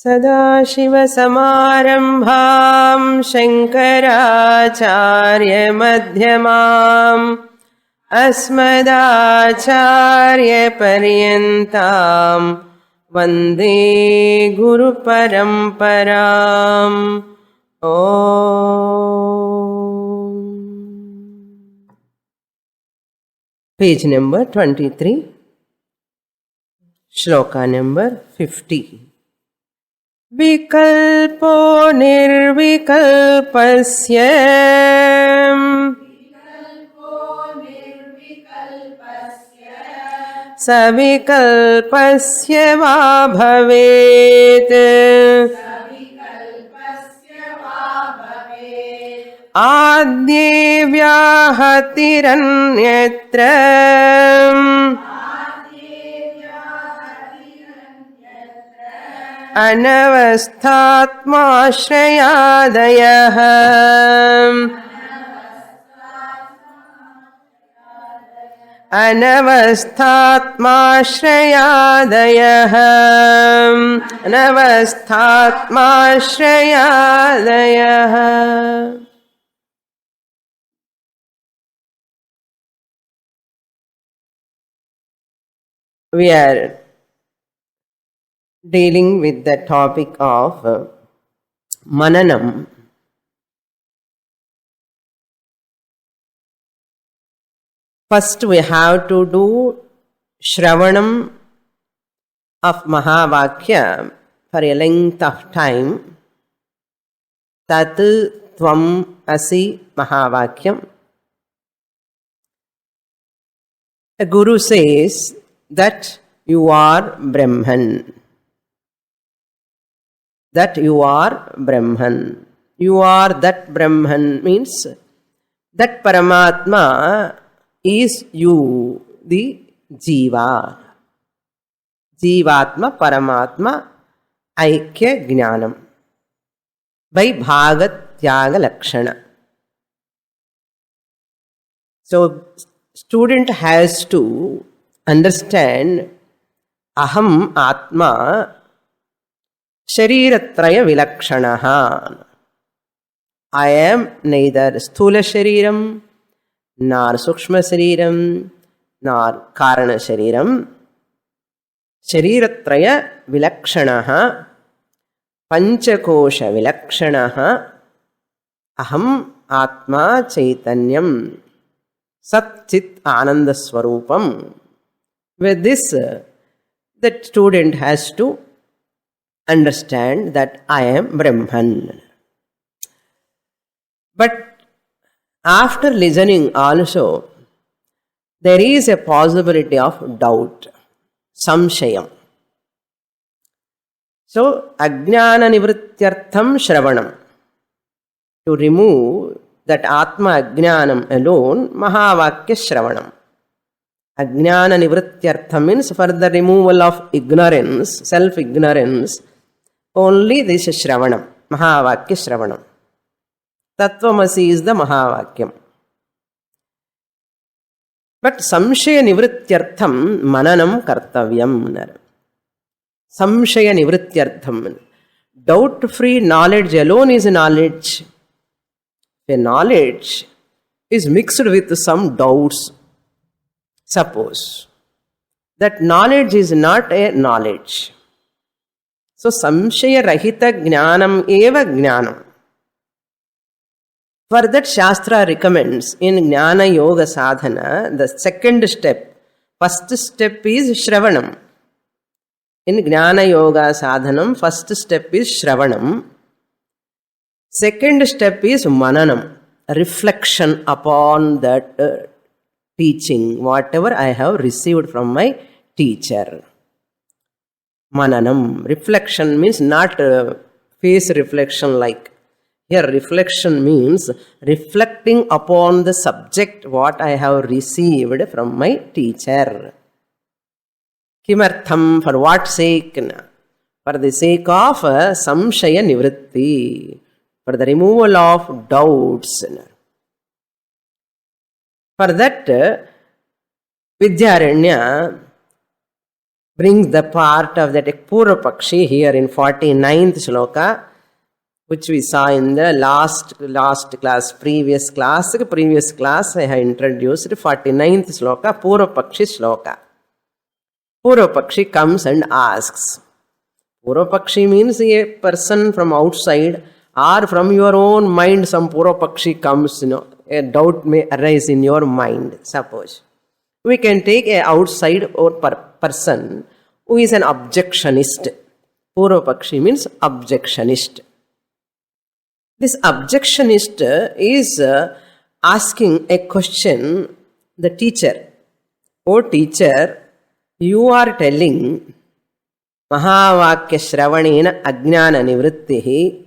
सदाशिवसमारम्भां शङ्कराचार्यमध्यमाम् अस्मदाचार्यपर्यन्तां वन्दे गुरुपरम्पराम्. Page number 23, shloka number 50. विकल्पो निर्विकल्पस्य सविकल्पस्य वा भवेत् आद्ये व्याहतिरन्यत्र अनवस्थात्माश्रयादयः अनवस्थात्माश्रयादयः अनवस्थात्माश्रयादयः. We are dealing with the topic of Mananam. First we have to do Shravanam of Mahavakya for a length of time. Tat Tvam Asi Mahavakyam. A Guru says that you are Brahman. That you are Brahman. You are that Brahman means that Paramatma is you, the Jiva. Jivatma Paramatma Aikya Jnanam by Bhagat Tyaga Lakshana. So, student has to understand Aham Atma Shariratraya Vilakshanaha. I am neither Sthula Shariram, nor Sukshma Shariram, nor Karana Shariram. Shariratraya Vilakshanaha, Panchakosha Vilakshanaha, Aham Atma Chaitanyam, Sat Chit Ananda Swarupam. With this, the student has to understand that I am Brahman. But after listening also, there is a possibility of doubt, samshayam. So, ajnana nivrityartham shravanam. To remove that atma ajnanam alone, mahavakya shravanam. Ajnana nivrityartham means for the removal of ignorance, self-ignorance, only this is Shravanam, Mahavakya Shravanam. Tattvamasi is the Mahavakyam. But Samshaya Nivrityartham Mananam Kartavyam. Samshaya Nivrityartham. Doubt-free knowledge alone is knowledge. A knowledge is mixed with some doubts. Suppose that knowledge is not a knowledge. So, samshaya rahita jnanam eva jnanam. For that Shastra recommends in Jnana Yoga Sadhana, the second step, first step is Shravanam. In Jnana Yoga Sadhanam, first step is Shravanam. Second step is Mananam, reflection upon that teaching, whatever I have received from my teacher. Mananam. Reflection means not face reflection like. Here reflection means reflecting upon the subject what I have received from my teacher. Kimartham, for what sake? For the sake of samshaya nivritti, for the removal of doubts. For that, Vidyaranya brings the part of that Purva Pakshi here in 49th shloka, which we saw in the last class, previous class I have introduced 49th shloka, Purva Pakshi shloka. Purva Pakshi comes and asks. Purva Pakshi means a person from outside or from your own mind. Some Purva Pakshi comes, a doubt may arise in your mind, suppose. We can take a outside or person who is an objectionist. Purva Pakshi means objectionist. This objectionist is asking a question, the teacher. Oh teacher, you are telling Mahavakya Shravanena Ajnana Nivrittihi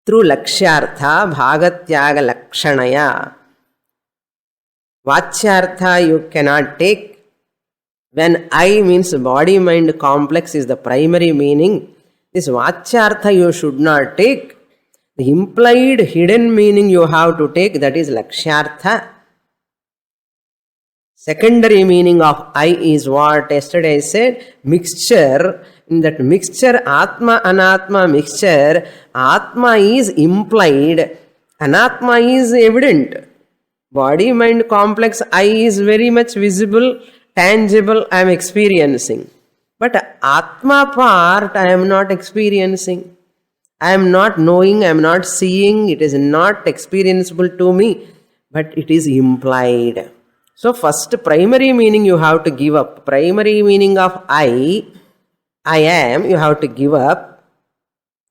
through Lakshyartha Bhagatyaga Lakshanaya. Vachyartha you cannot take. When I means body mind complex is the primary meaning, this Vachyartha you should not take. The implied hidden meaning you have to take, that is Lakshyartha. Secondary meaning of I is what yesterday I said, mixture. In that mixture, Atma, Anatma mixture, Atma is implied, Anatma is evident. Body mind complex I is very much visible, tangible, I am experiencing. But Atma part I am not experiencing. I am not knowing, I am not seeing, it is not experienceable to me, but it is implied. So first primary meaning you have to give up. Primary meaning of I am, you have to give up.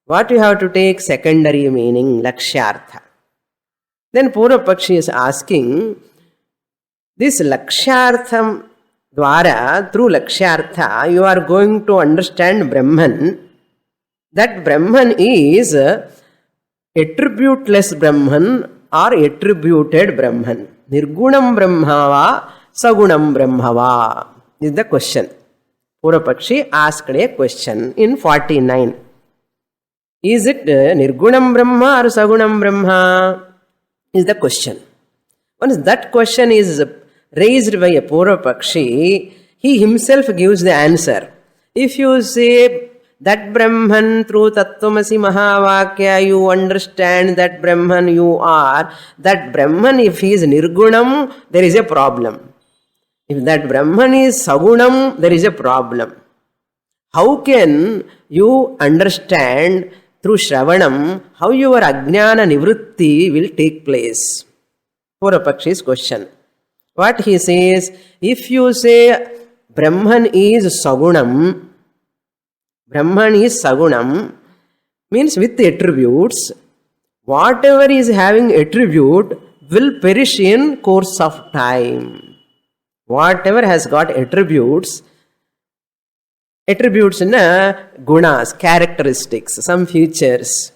What you have to take? Secondary meaning, Lakshyartha. Then Purva Pakshi is asking, this Lakshyartham dwara, through Lakshyartha, you are going to understand Brahman. That Brahman is attributeless Brahman or attributed Brahman. Nirgunam Brahmava, Sagunam Brahmava is the question. Purva Pakshi asked a question in 49. Is it Nirgunam Brahma or Sagunam Brahma? Is the question. Once that question is raised by a Purva Pakshi, he himself gives the answer. If you say that Brahman through Tattvamasi Mahavakya, you understand that Brahman you are, that Brahman if he is Nirgunam, there is a problem. If that Brahman is Sagunam, there is a problem. How can you understand through Shravanam how your Ajnana Nivritti will take place? Purva Pakshi's question. What he says, if you say Brahman is Sagunam, Brahman is Sagunam, means with attributes, whatever is having attribute will perish in course of time. Whatever has got attributes in gunas, characteristics, some features.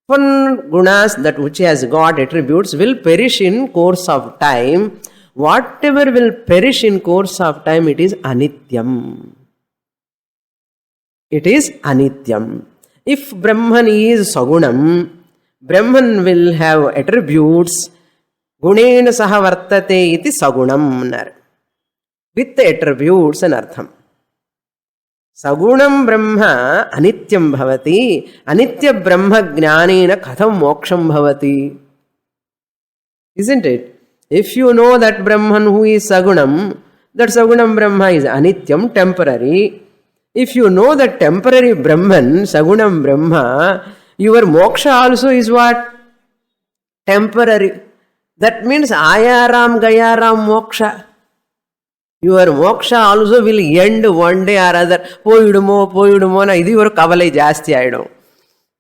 One gunas that which has got attributes will perish in course of time. Whatever will perish in course of time, it is anityam. It is anityam. If Brahman is Sagunam, Brahman will have attributes. Gunena saha vartate iti Sagunam. With the attributes and artham. Sagunam Brahma anityam bhavati. Anitya Brahma jnanena katham moksham bhavati. Isn't it? If you know that Brahman who is Sagunam, that Sagunam Brahma is anityam, temporary. If you know that temporary Brahman, Sagunam Brahma, your moksha also is what? Temporary. That means ayaram gayaram moksha. Your moksha also will end one day or other. Poidumo na idi oru kavalai jaasti aidum.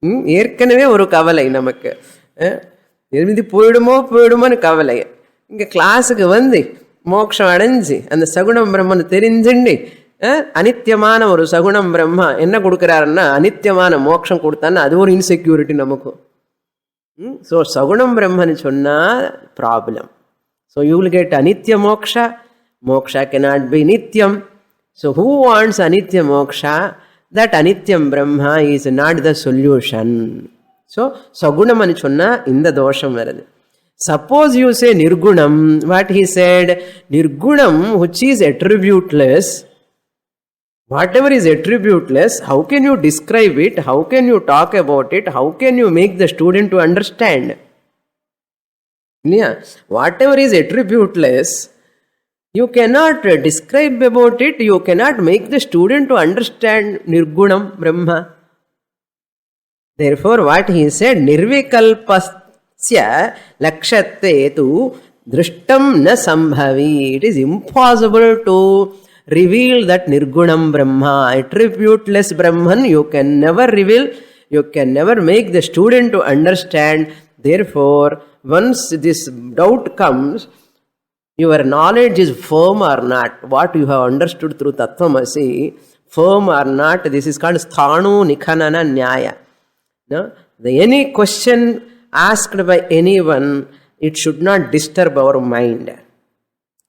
Erkanave oru kavalai namakku. Irmidi poidumo nu kavalai. Inga class ku vandi moksha adanji and Sagunam Brahman therinjindi. அனித்தியமான ஒரு சகுணம் பிரம்மா என்ன கொடுக்கிறாருன்னா அனித்தியமான மோட்சம் கொடுத்தான்னா அது ஒரு insecurity நமக்கு. So சகுணம் பிரம்மன்னு சொன்னால் problem. So you will get அனித்ய மோக்ஷா. மோக்ஷா cannot be நித்தியம். ஸோ ஹூ வாண்ட்ஸ் அனித்ய மோக்ஷா? தட் அனித்யம் Brahma is not the solution. So சகுணம்னு சொன்னால் இந்த தோஷம் வருது. Suppose you say Nirgunam, what he said, Nirgunam which is attributeless, Whatever is attributeless, how can you describe it? How can you talk about it? How can you make the student to understand? Yeah. Whatever is attributeless, you cannot describe about it. You cannot make the student to understand Nirgunam Brahma. Therefore, what he said, Nirvikalpasya lakshatte tu drishtam na sambhavi. It is impossible to reveal that Nirgunam Brahma, attributeless Brahman, you can never reveal, you can never make the student to understand. Therefore, once this doubt comes, your knowledge is firm or not, what you have understood through Tattvamasi, firm or not, this is called Sthanu Nikhanana Nyaya. No? Any question asked by anyone, it should not disturb our mind.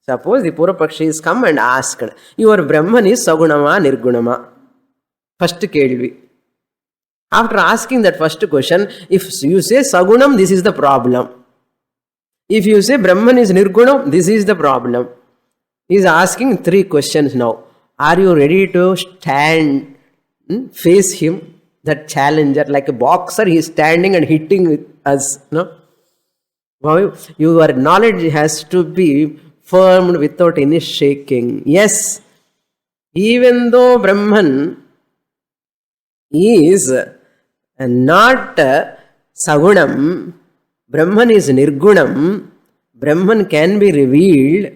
Suppose the Purapakshis come and asked, your Brahman is Sagunama, Nirgunama? First kelvi. After asking that first question, if you say Sagunam, this is the problem. If you say Brahman is Nirgunam, this is the problem. He is asking 3 questions now. Are you ready to stand, face him, that challenger, like a boxer, he is standing and hitting with us. No? Your knowledge has to be firm without any shaking. Yes, even though Brahman is not Sagunam, Brahman is Nirgunam, Brahman can be revealed,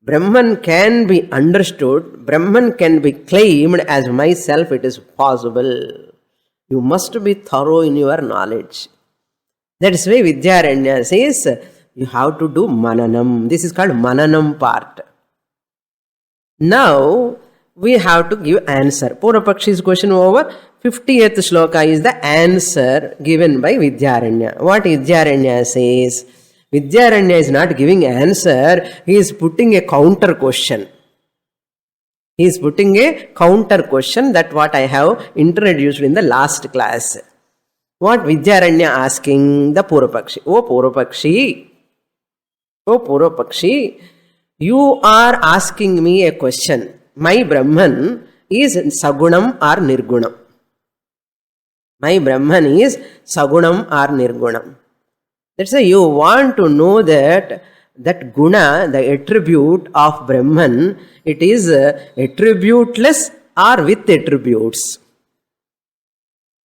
Brahman can be understood, Brahman can be claimed as myself, it is possible. You must be thorough in your knowledge. That is why Vidyaranya says, you have to do Mananam. This is called Mananam part. Now, we have to give answer. Purapakshi's question over. 50th shloka is the answer given by Vidyaranya. What Vidyaranya says? Vidyaranya is not giving answer. He is putting a counter question. He is putting a counter question, that what I have introduced in the last class. What Vidyaranya asking the Purapakshi? O Purapakshi, you are asking me a question. My Brahman is Sagunam or Nirgunam? My Brahman is Sagunam or Nirgunam? That's why you want to know that guna, the attribute of Brahman, it is attributeless or with attributes.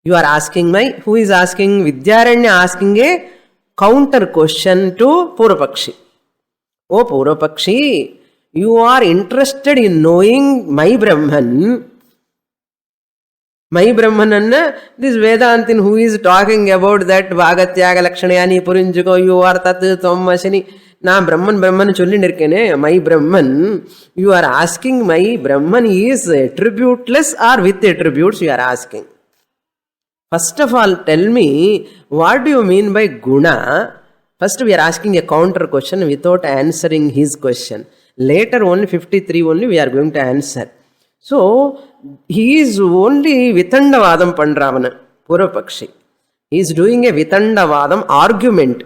You are asking who is asking? Vidyaranya asking a counter question to Purapakshi. O Purapakshi, you are interested in knowing my Brahman. My Brahman anna, this Vedantin who is talking about that Bhagatyaga Lakshanayani Purinjuko, you are Tat Tommasini. Na Brahman Chollin my Brahman, you are asking my Brahman is attributeless or with attributes, you are asking. First of all, tell me, what do you mean by guna? First we are asking a counter question without answering his question. Later only 53 only we are going to answer. So, he is only Vitandavadam Pandravana, Purapakshi. He is doing a Vitandavadam argument.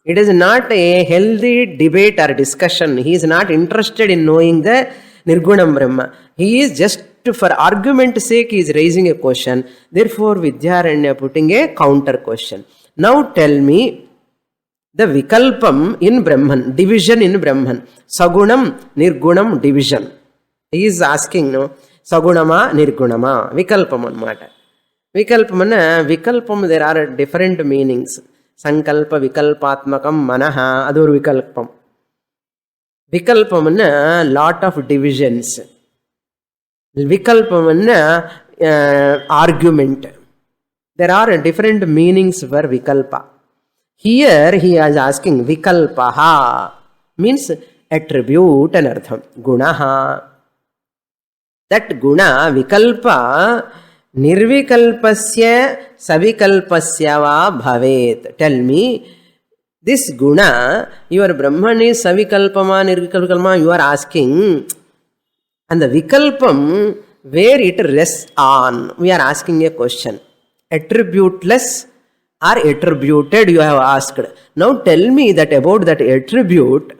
It is not a healthy debate or discussion. He is not interested in knowing the Nirgunam Brahma. He is just for argument's sake, he is raising a question. Therefore, Vidyaranya putting a counter question. Now tell me the Vikalpam in Brahman, division in Brahman. Sagunam, Nirgunam, division. He is asking, no? Sagunama, Nirgunama, Vikalpam anamata. Vikalpam, there are different meanings. Sankalpa, Vikalpatmakam, Manaha, Adur Vikalpam. Vikalpam, lot of divisions. Vikalpam, argument. There are different meanings for Vikalpa. Here he is asking Vikalpaha, means attribute and artham. Gunaha. That guna, Vikalpa, Nirvikalpasya, Savikalpasya va bhavet. Tell me, this guna, your Brahman is Savikalpama, Nirvikalpama, you are asking, and the Vikalpam, where it rests on, we are asking a question. Attributeless or attributed, you have asked. Now tell me that about that attribute,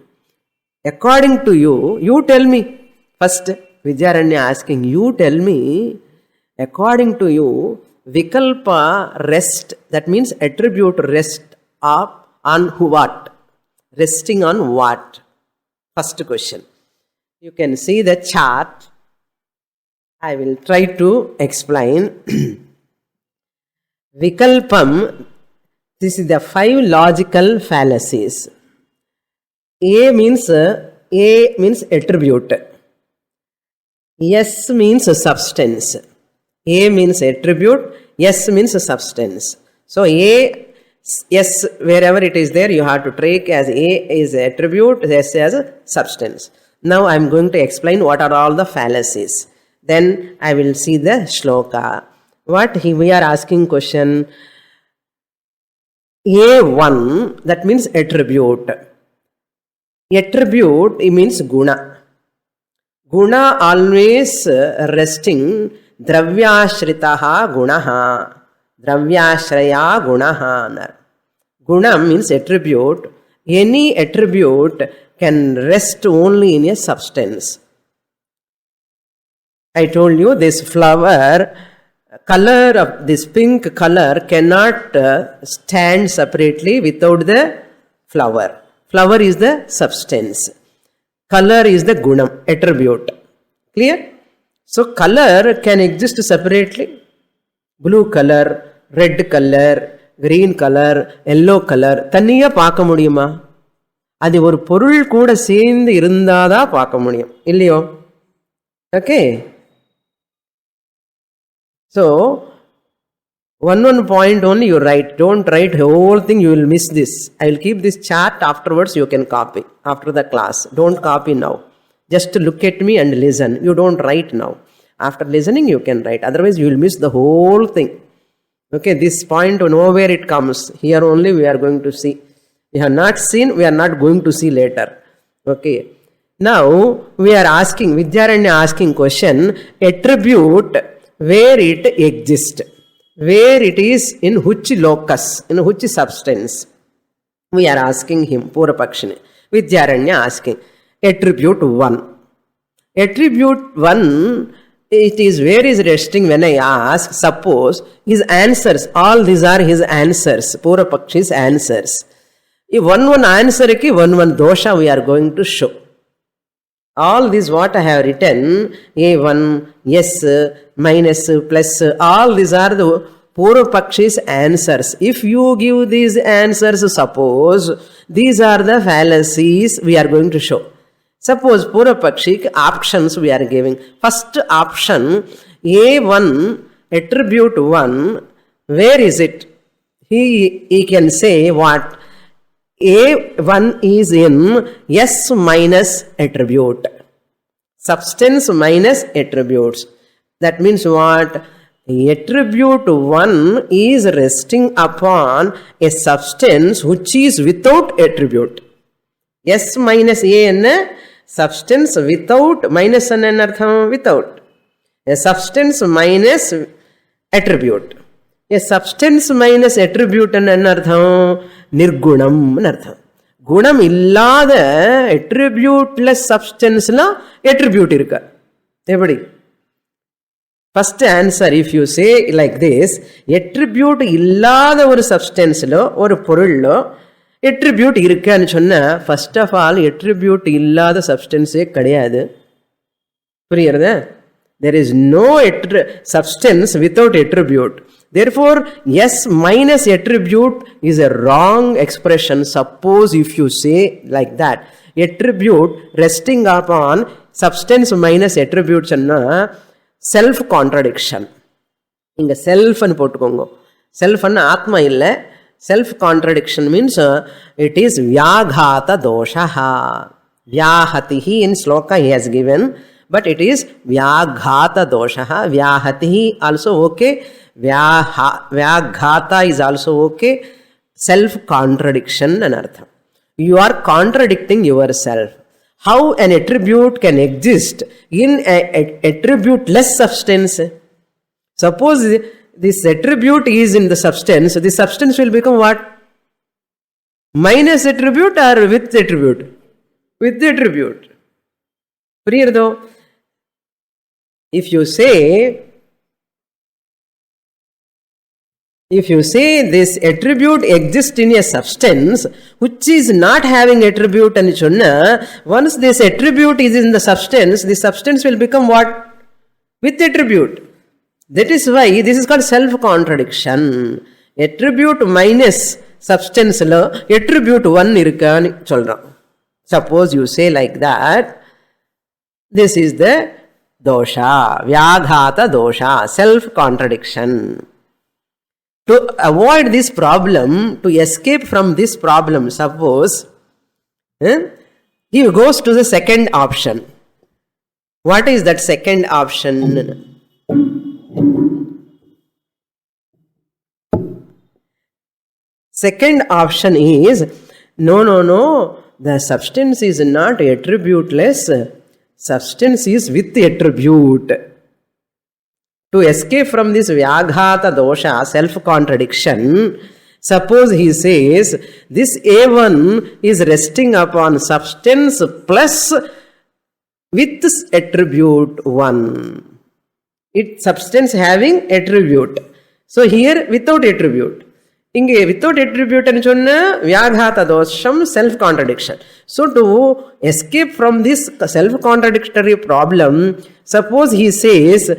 according to you, you tell me first. Vidyaranya asking, you tell me, according to you, Vikalpa rest, that means attribute rest up on what? Resting on what? First question. You can see the chart. I will try to explain. Vikalpam, this is the 5 logical fallacies. A means attribute. S means substance. A means attribute. S means substance. So A, S, wherever it is there, you have to take as A is attribute, S as substance. Now I am going to explain what are all the fallacies. Then I will see the shloka. We are asking question. A1, that means attribute. Attribute, it means guna. Guna always resting dravyashritaha gunaha. Dravyashraya gunaha. Guna means attribute. Any attribute can rest only in a substance. I told you this flower, color of this pink color cannot stand separately without the flower. Flower is the substance. Color is the gunam, attribute. Clear? So color can exist separately. Blue color, red color, green color, yellow color. Taniya paaka mudiyuma? அது ஒரு பொருள் கூட சேர்ந்து இருந்தாதான் பார்க்க முடியும் இல்லையோ? Okay. So, one point only you write. Don't write the whole thing, you will miss this. I will keep this chart, afterwards you can copy after the class. Don't copy now. Just look at me and listen. You don't write now. After listening you can write. Otherwise you will miss the whole thing. Okay, this point, nowhere it comes. Here only we are going to see. We have not seen, we are not going to see later. Okay. Now we are asking, Vidyaranya asking question, attribute where it exists, where it is, in which locus, in which substance. We are asking him, Purapakshini. Vidyaranya asking, attribute 1. Attribute 1, it is where is resting when I ask, suppose his answers, all these are his answers, Purapakshi's answers. If one answer ki one dosha we are going to show. All these what I have written, A1, yes, minus, plus, all these are the Purapakshi's answers. If you give these answers, suppose, these are the fallacies we are going to show. Suppose Purapakshi options we are giving. First option, A1, attribute 1, where is it? He can say what? A1 is in S minus attribute. Substance minus attributes. That means what? Attribute 1 is resting upon a substance which is without attribute. S minus A enna? Substance without, minus anartham without. A substance minus attribute. A substance minus attribute anartham nirgunam anartham. Gunam illada attributeless substance la attribute irukka. Everybody. First answer, if you say like this, attribute illada oru substance lo, oru porul lo, attribute irukkaanu sonna, first of all, attribute illada substance kadiyadu. Puriyarudha? There is no substance without attribute. Therefore, S minus attribute is a wrong expression. Suppose if you say like that, attribute resting upon substance minus attributes anna self-contradiction. Inga self and pottukongo. Self and atma illa. Self-contradiction means it is vyaghata doshaha. Vyahatihi in sloka he has given, but it is vyaghata doshaha. Vyahatihi also okay. Vyaghata is also okay. Self-contradiction anartha. You are contradicting yourself. How an attribute can exist in an attribute-less substance? Suppose this attribute is in the substance, the substance will become what? Minus attribute or with attribute? With the attribute. Clear though? If you say this attribute exists in a substance which is not having attribute and chonna, once this attribute is in the substance will become what? With attribute. That is why this is called self-contradiction. Attribute minus substance la attribute one irukanu solran. Suppose you say like that, this is the dosha, vyaghata dosha, self-contradiction. To avoid this problem, to escape from this problem, suppose he goes to the second option. What is that second option? Second option is, no, the substance is not attributeless, substance is with attribute. To escape from this vyaghata dosha, self-contradiction, suppose he says, this A1 is resting upon substance plus with attribute 1. It substance having attribute. So here without attribute. Inge without attribute and chonna vyaghata dosham, self-contradiction. So to escape from this self-contradictory problem, suppose he says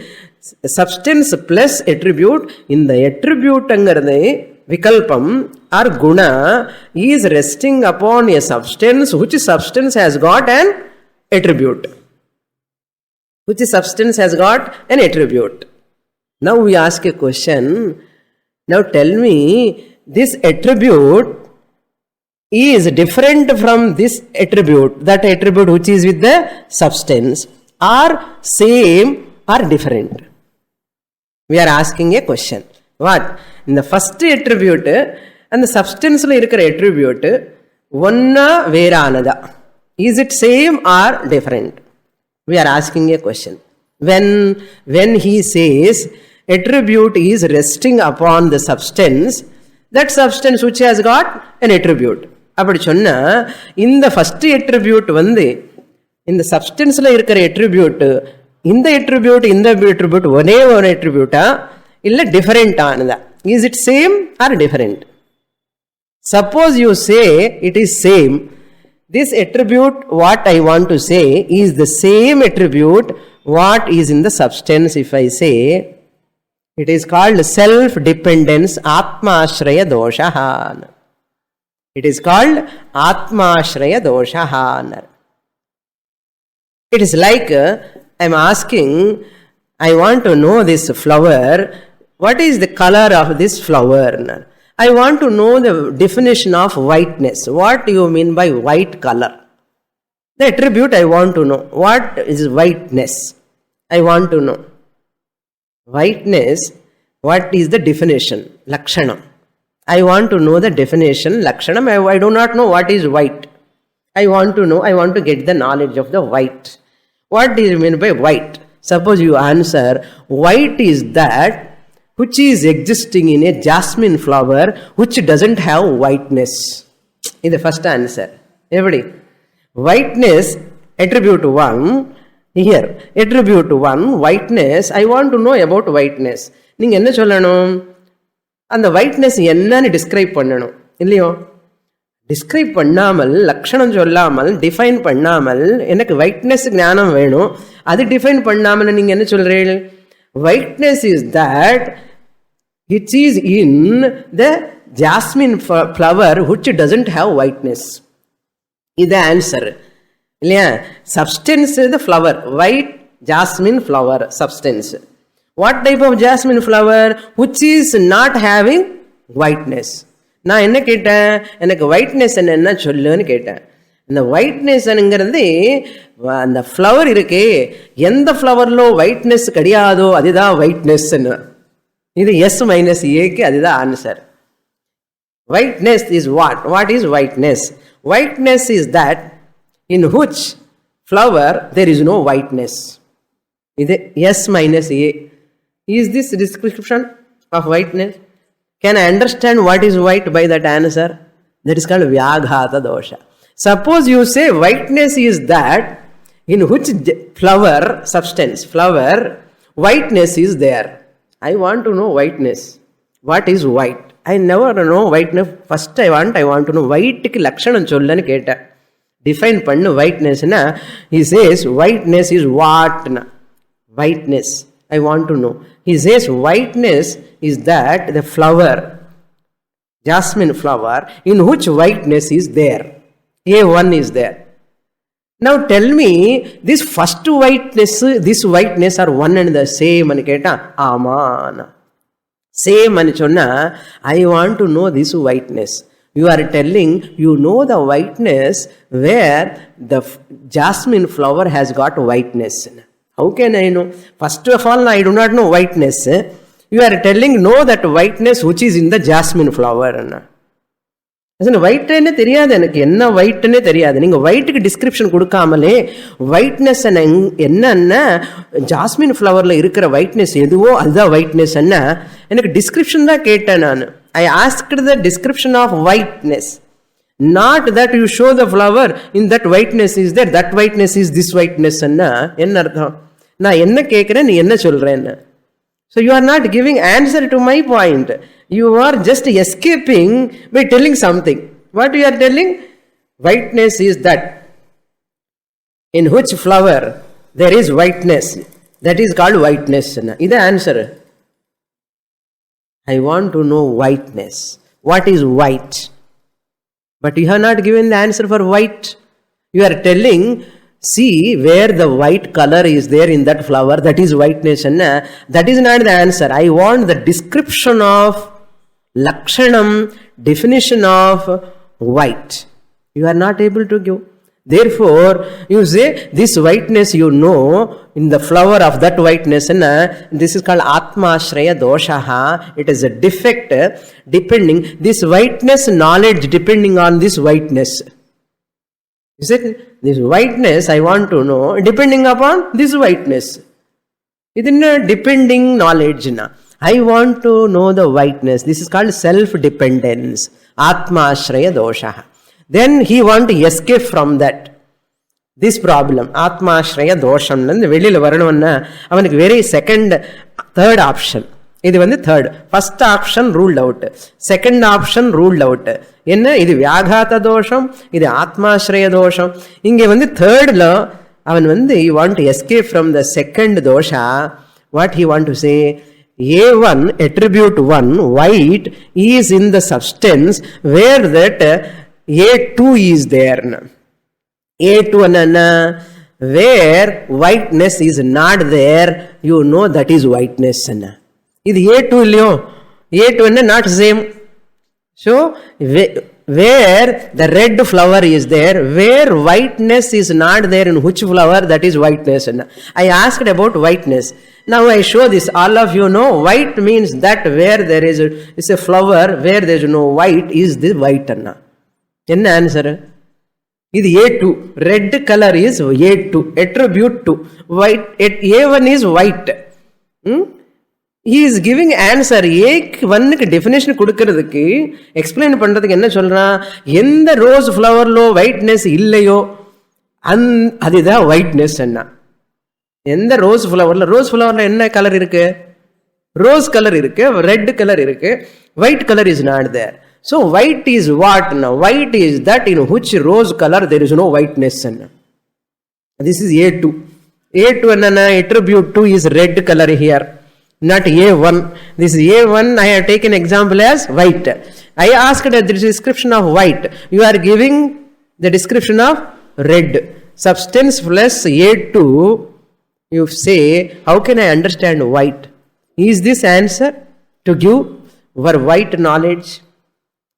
substance plus attribute, in the attribute angarade vikalpam or guna is resting upon a substance which substance has got an attribute. Which substance has got an attribute. Now we ask a question. Now tell me, this attribute is different from this attribute, that attribute which is with the substance, or same or different? We are asking a question. What? In the first attribute and the substance la irukra attribute onna veranada. Is it same or different? We are asking a question. When he says attribute is resting upon the substance, that substance which has got an attribute. Appadi sonna, in the first attribute vande, in the substance la irukra attribute, in the attribute one attribute illa different anada. Is it same or different? Suppose you say it is same. This attribute, what I want to say, is the same attribute what is in the substance. If I say, it is called self-dependence, atma-ashraya dosha. It is called atma-ashraya dosha. It is like I am asking, I want to know this flower. What is the color of this flower? I want to know the definition of whiteness. What do you mean by white color? The attribute I want to know. What is whiteness? I want to know. Whiteness, what is the definition? Lakshanam. I want to know the definition. Lakshanam, I do not know what is white. I want to know, I want to get the knowledge of the white. What do you mean by white? Suppose you answer, white is that which is existing in a jasmine flower which doesn't have whiteness. In the first answer. Everybody. Whiteness, attribute 1. Here, attribute 1, whiteness. I want to know about whiteness. Ninga enna sollanum? And the whiteness enna describe pannanum. Illiyo? Describe pannamal, lakshanam sollamal, define pannamal, enakku whiteness jnanam venum. Adu define pannamal ninga enna solreel? Whiteness is that it is in the jasmine flower which doesn't have whiteness. Is the answer. Substance is the flower. White jasmine flower substance. What type of jasmine flower? Which is not having whiteness. Na enna ketta? Enakku whiteness enna sollu nu ketta. இந்த ஒயிட்னஸ்ங்கிறது அந்த flower இருக்கே, எந்த ஃப்ளவர்லோ whiteness கிடையாதோ அதுதான் ஒயிட்னஸ்ன்னு. இது S minus ஏக்கு அதுதான் answer. Whiteness is what? What is whiteness? Whiteness is that in which flower there is no whiteness. இது S minus A. Is this description of whiteness? Can I understand what is white by that answer? That is called vyaghata dosha. Suppose you say whiteness is that in which flower, substance, flower, whiteness is there. I want to know whiteness. What is white? I never know whiteness. First I want to know white ki lakshanam sollanu keta. Define pannu whiteness na. He says whiteness is what na. Whiteness. I want to know. He says whiteness is that the flower, jasmine flower, in which whiteness is there. A1 is there. Now tell me, this first whiteness, this whiteness are one and the same ani keta. Aman. Same ani chonna, I want to know this whiteness. You are telling, you know the whiteness where the jasmine flower has got whiteness. How can I know? First of all, I do not know whiteness. You are telling, know that whiteness which is in the jasmine flower. White ene theriyadu enakku enna white ne theriyadu neenga white ku description kudukamale whiteness enna jasmine flower la irukra whiteness eduvo adha whiteness enna enakku description da ketta nanu. I asked the description of whiteness, not that you show the flower in that whiteness is there, that whiteness is this whiteness enna enna artham na enna kekren nee enna solren. So you are not giving answer to my point. You are just escaping by telling something. What you are telling? Whiteness is that in which flower there is whiteness. That is called whiteness. This is the answer. I want to know whiteness. What is white? But you have not given the answer for white. You are telling, see where the white color is there in that flower, that is whiteness. And that is not the answer. I want the description of lakshanam, definition of white. You are not able to give. Therefore, you say this whiteness you know in the flower of that whiteness. And this is called atmashraya doshaha. It is a defect depending, this whiteness knowledge depending on this whiteness. Is it this whiteness I want to know depending upon this whiteness? It is not depending knowledge. I want to know the whiteness. This is called self-dependence. Atma ashraya dosha. Then he want to escape from that. This problem. Atma ashraya dosham. Velila varanavanna. Avanikku very third option. இது வந்து third. First option ruled out, second option ruled out. என்ன இது வியாகாத தோஷம், இது ஆத்மாஸ்ரய தோஷம். இங்கே வந்து தேர்டில் அவன் வந்து he want to escape from the second dosha. What he want to say? A1 attribute 1 white is in the substance where that A2 is there. A2 anna where whiteness is not there, you know that is whiteness anna. இது A2 இல்லையோ, A2 என்ன not same. So where the red flower is there, where whiteness is not there, in which flower, that is whiteness. I asked about whiteness. Now I show this. All of you know white means that where there is a flower where there is no white is the white. என்ன answer? இது A2. Red color is A2. Attribute 2. White, A1 is white. He is giving answer. A1க்கு definition கொடுக்கிறதுக்கு explain பண்றதுக்கு என்ன சொல்றான்? எந்த rose ஃப்ளவர்லோ whiteness இல்லையோ அதுதான் ஒயிட்னஸ். என்ன எந்த ரோஸ் ஃப்ளவர்ல என்ன கலர் இருக்கு? ரோஸ் கலர் இருக்கு, ரெட் கலர் இருக்கு, white colour is not there. So white is what? Now white is that in which rose color there is no whiteness. This is A2. A2 enna attribute 2 is red color here, not A1. This is A1. I have taken example as white. I asked the description of white. You are giving the description of red. Substance plus A2. You say, how can I understand white? Is this answer to give for white knowledge?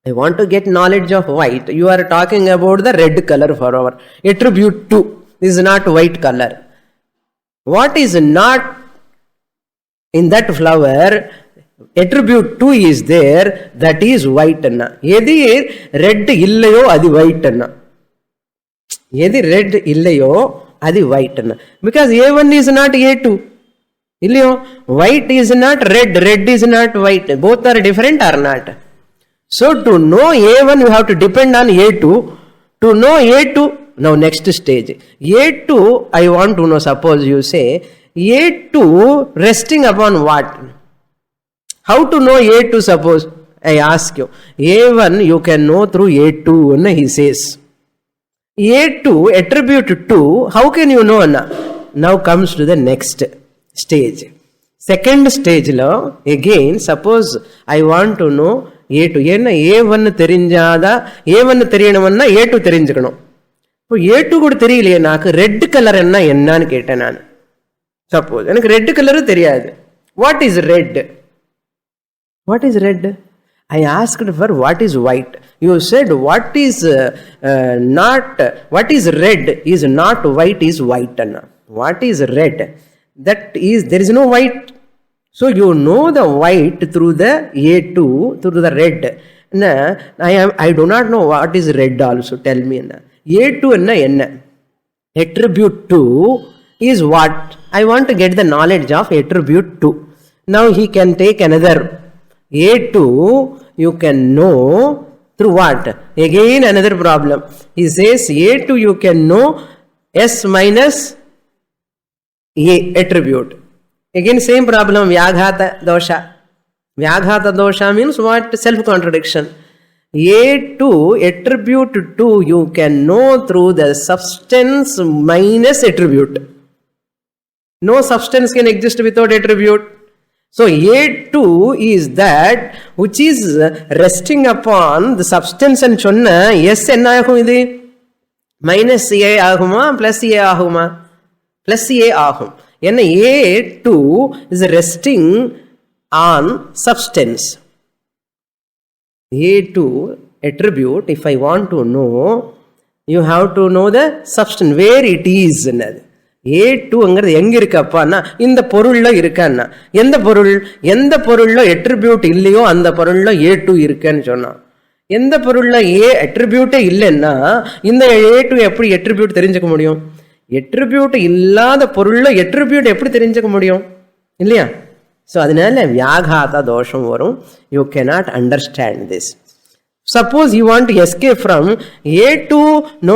I want to get knowledge of white. You are talking about the red color for our attribute 2. This is not white color. What is not in that flower? Attribute 2 is there, that is white. Yedi red illayo adi white. Yedi red illayo adi white. Because A1 is not A2. Illayo, white is not red, red is not white. Both are different or not? So to know A1 you have to depend on A2. To know A2, now next stage. A2 I want to know, suppose you say A2 resting upon what? How to know A2 suppose? I ask you. A1 you can know through A2, he says. A2 attribute 2, how can you know? Now comes to the next stage. Second stage lo, again, suppose I want to know A2. A1 தெரிஞ்சாதா A1 தெரியணும்னா A2 தெரிஞ்சுக்கணும். இப்போ A2 கூட தெரியலையே, నాకు red colour என்னன்னு கேட்டேன் நான். Suppose எனக்கு ரெட் கலர் தெரியாது. What is red? What is red? I asked for what is white. You said what is red is not white is white. What is red? That is, there is no white. So you know the white through the A2, through the red. I do not know what is red also. Tell me. A2 enna? Attribute 2 is what? I want to get the knowledge of attribute 2. Now he can take another. A2 you can know through what? Again another problem. He says A2 you can know S minus A attribute. Again same problem, Vyaghata dosha. Vyaghata dosha means what? Self-contradiction. A2 attribute 2 you can know through the substance minus attribute. No substance can exist without attribute. So A2 is that which is resting upon the substance and chonna. Yes, enna agum idu? Minus A aguma plus A aguma? Plus A agum. Enna A2 is resting on substance. A2 attribute, if I want to know, you have to know the substance, where it is. A2 அங்கிறது எங்க இருக்கப்பா? இந்த பொருள்ல இருக்கான்னா. எந்த பொருள்ல attribute இல்லையோ அந்த பொருள்ல A2 இருக்குன்னு சொன்னா. எந்த பொருள்ல A attribute இல்லைன்னா இந்த A2 எப்படி attribute தெரிஞ்சுக்க முடியும்? attribute இல்லாத பொருள்ல attribute எப்படி தெரிஞ்சுக்க முடியும்? இல்லையா? So அதனால வியாகாத தோஷம் வரும். You cannot understand this. Suppose you want to escape from A2. No.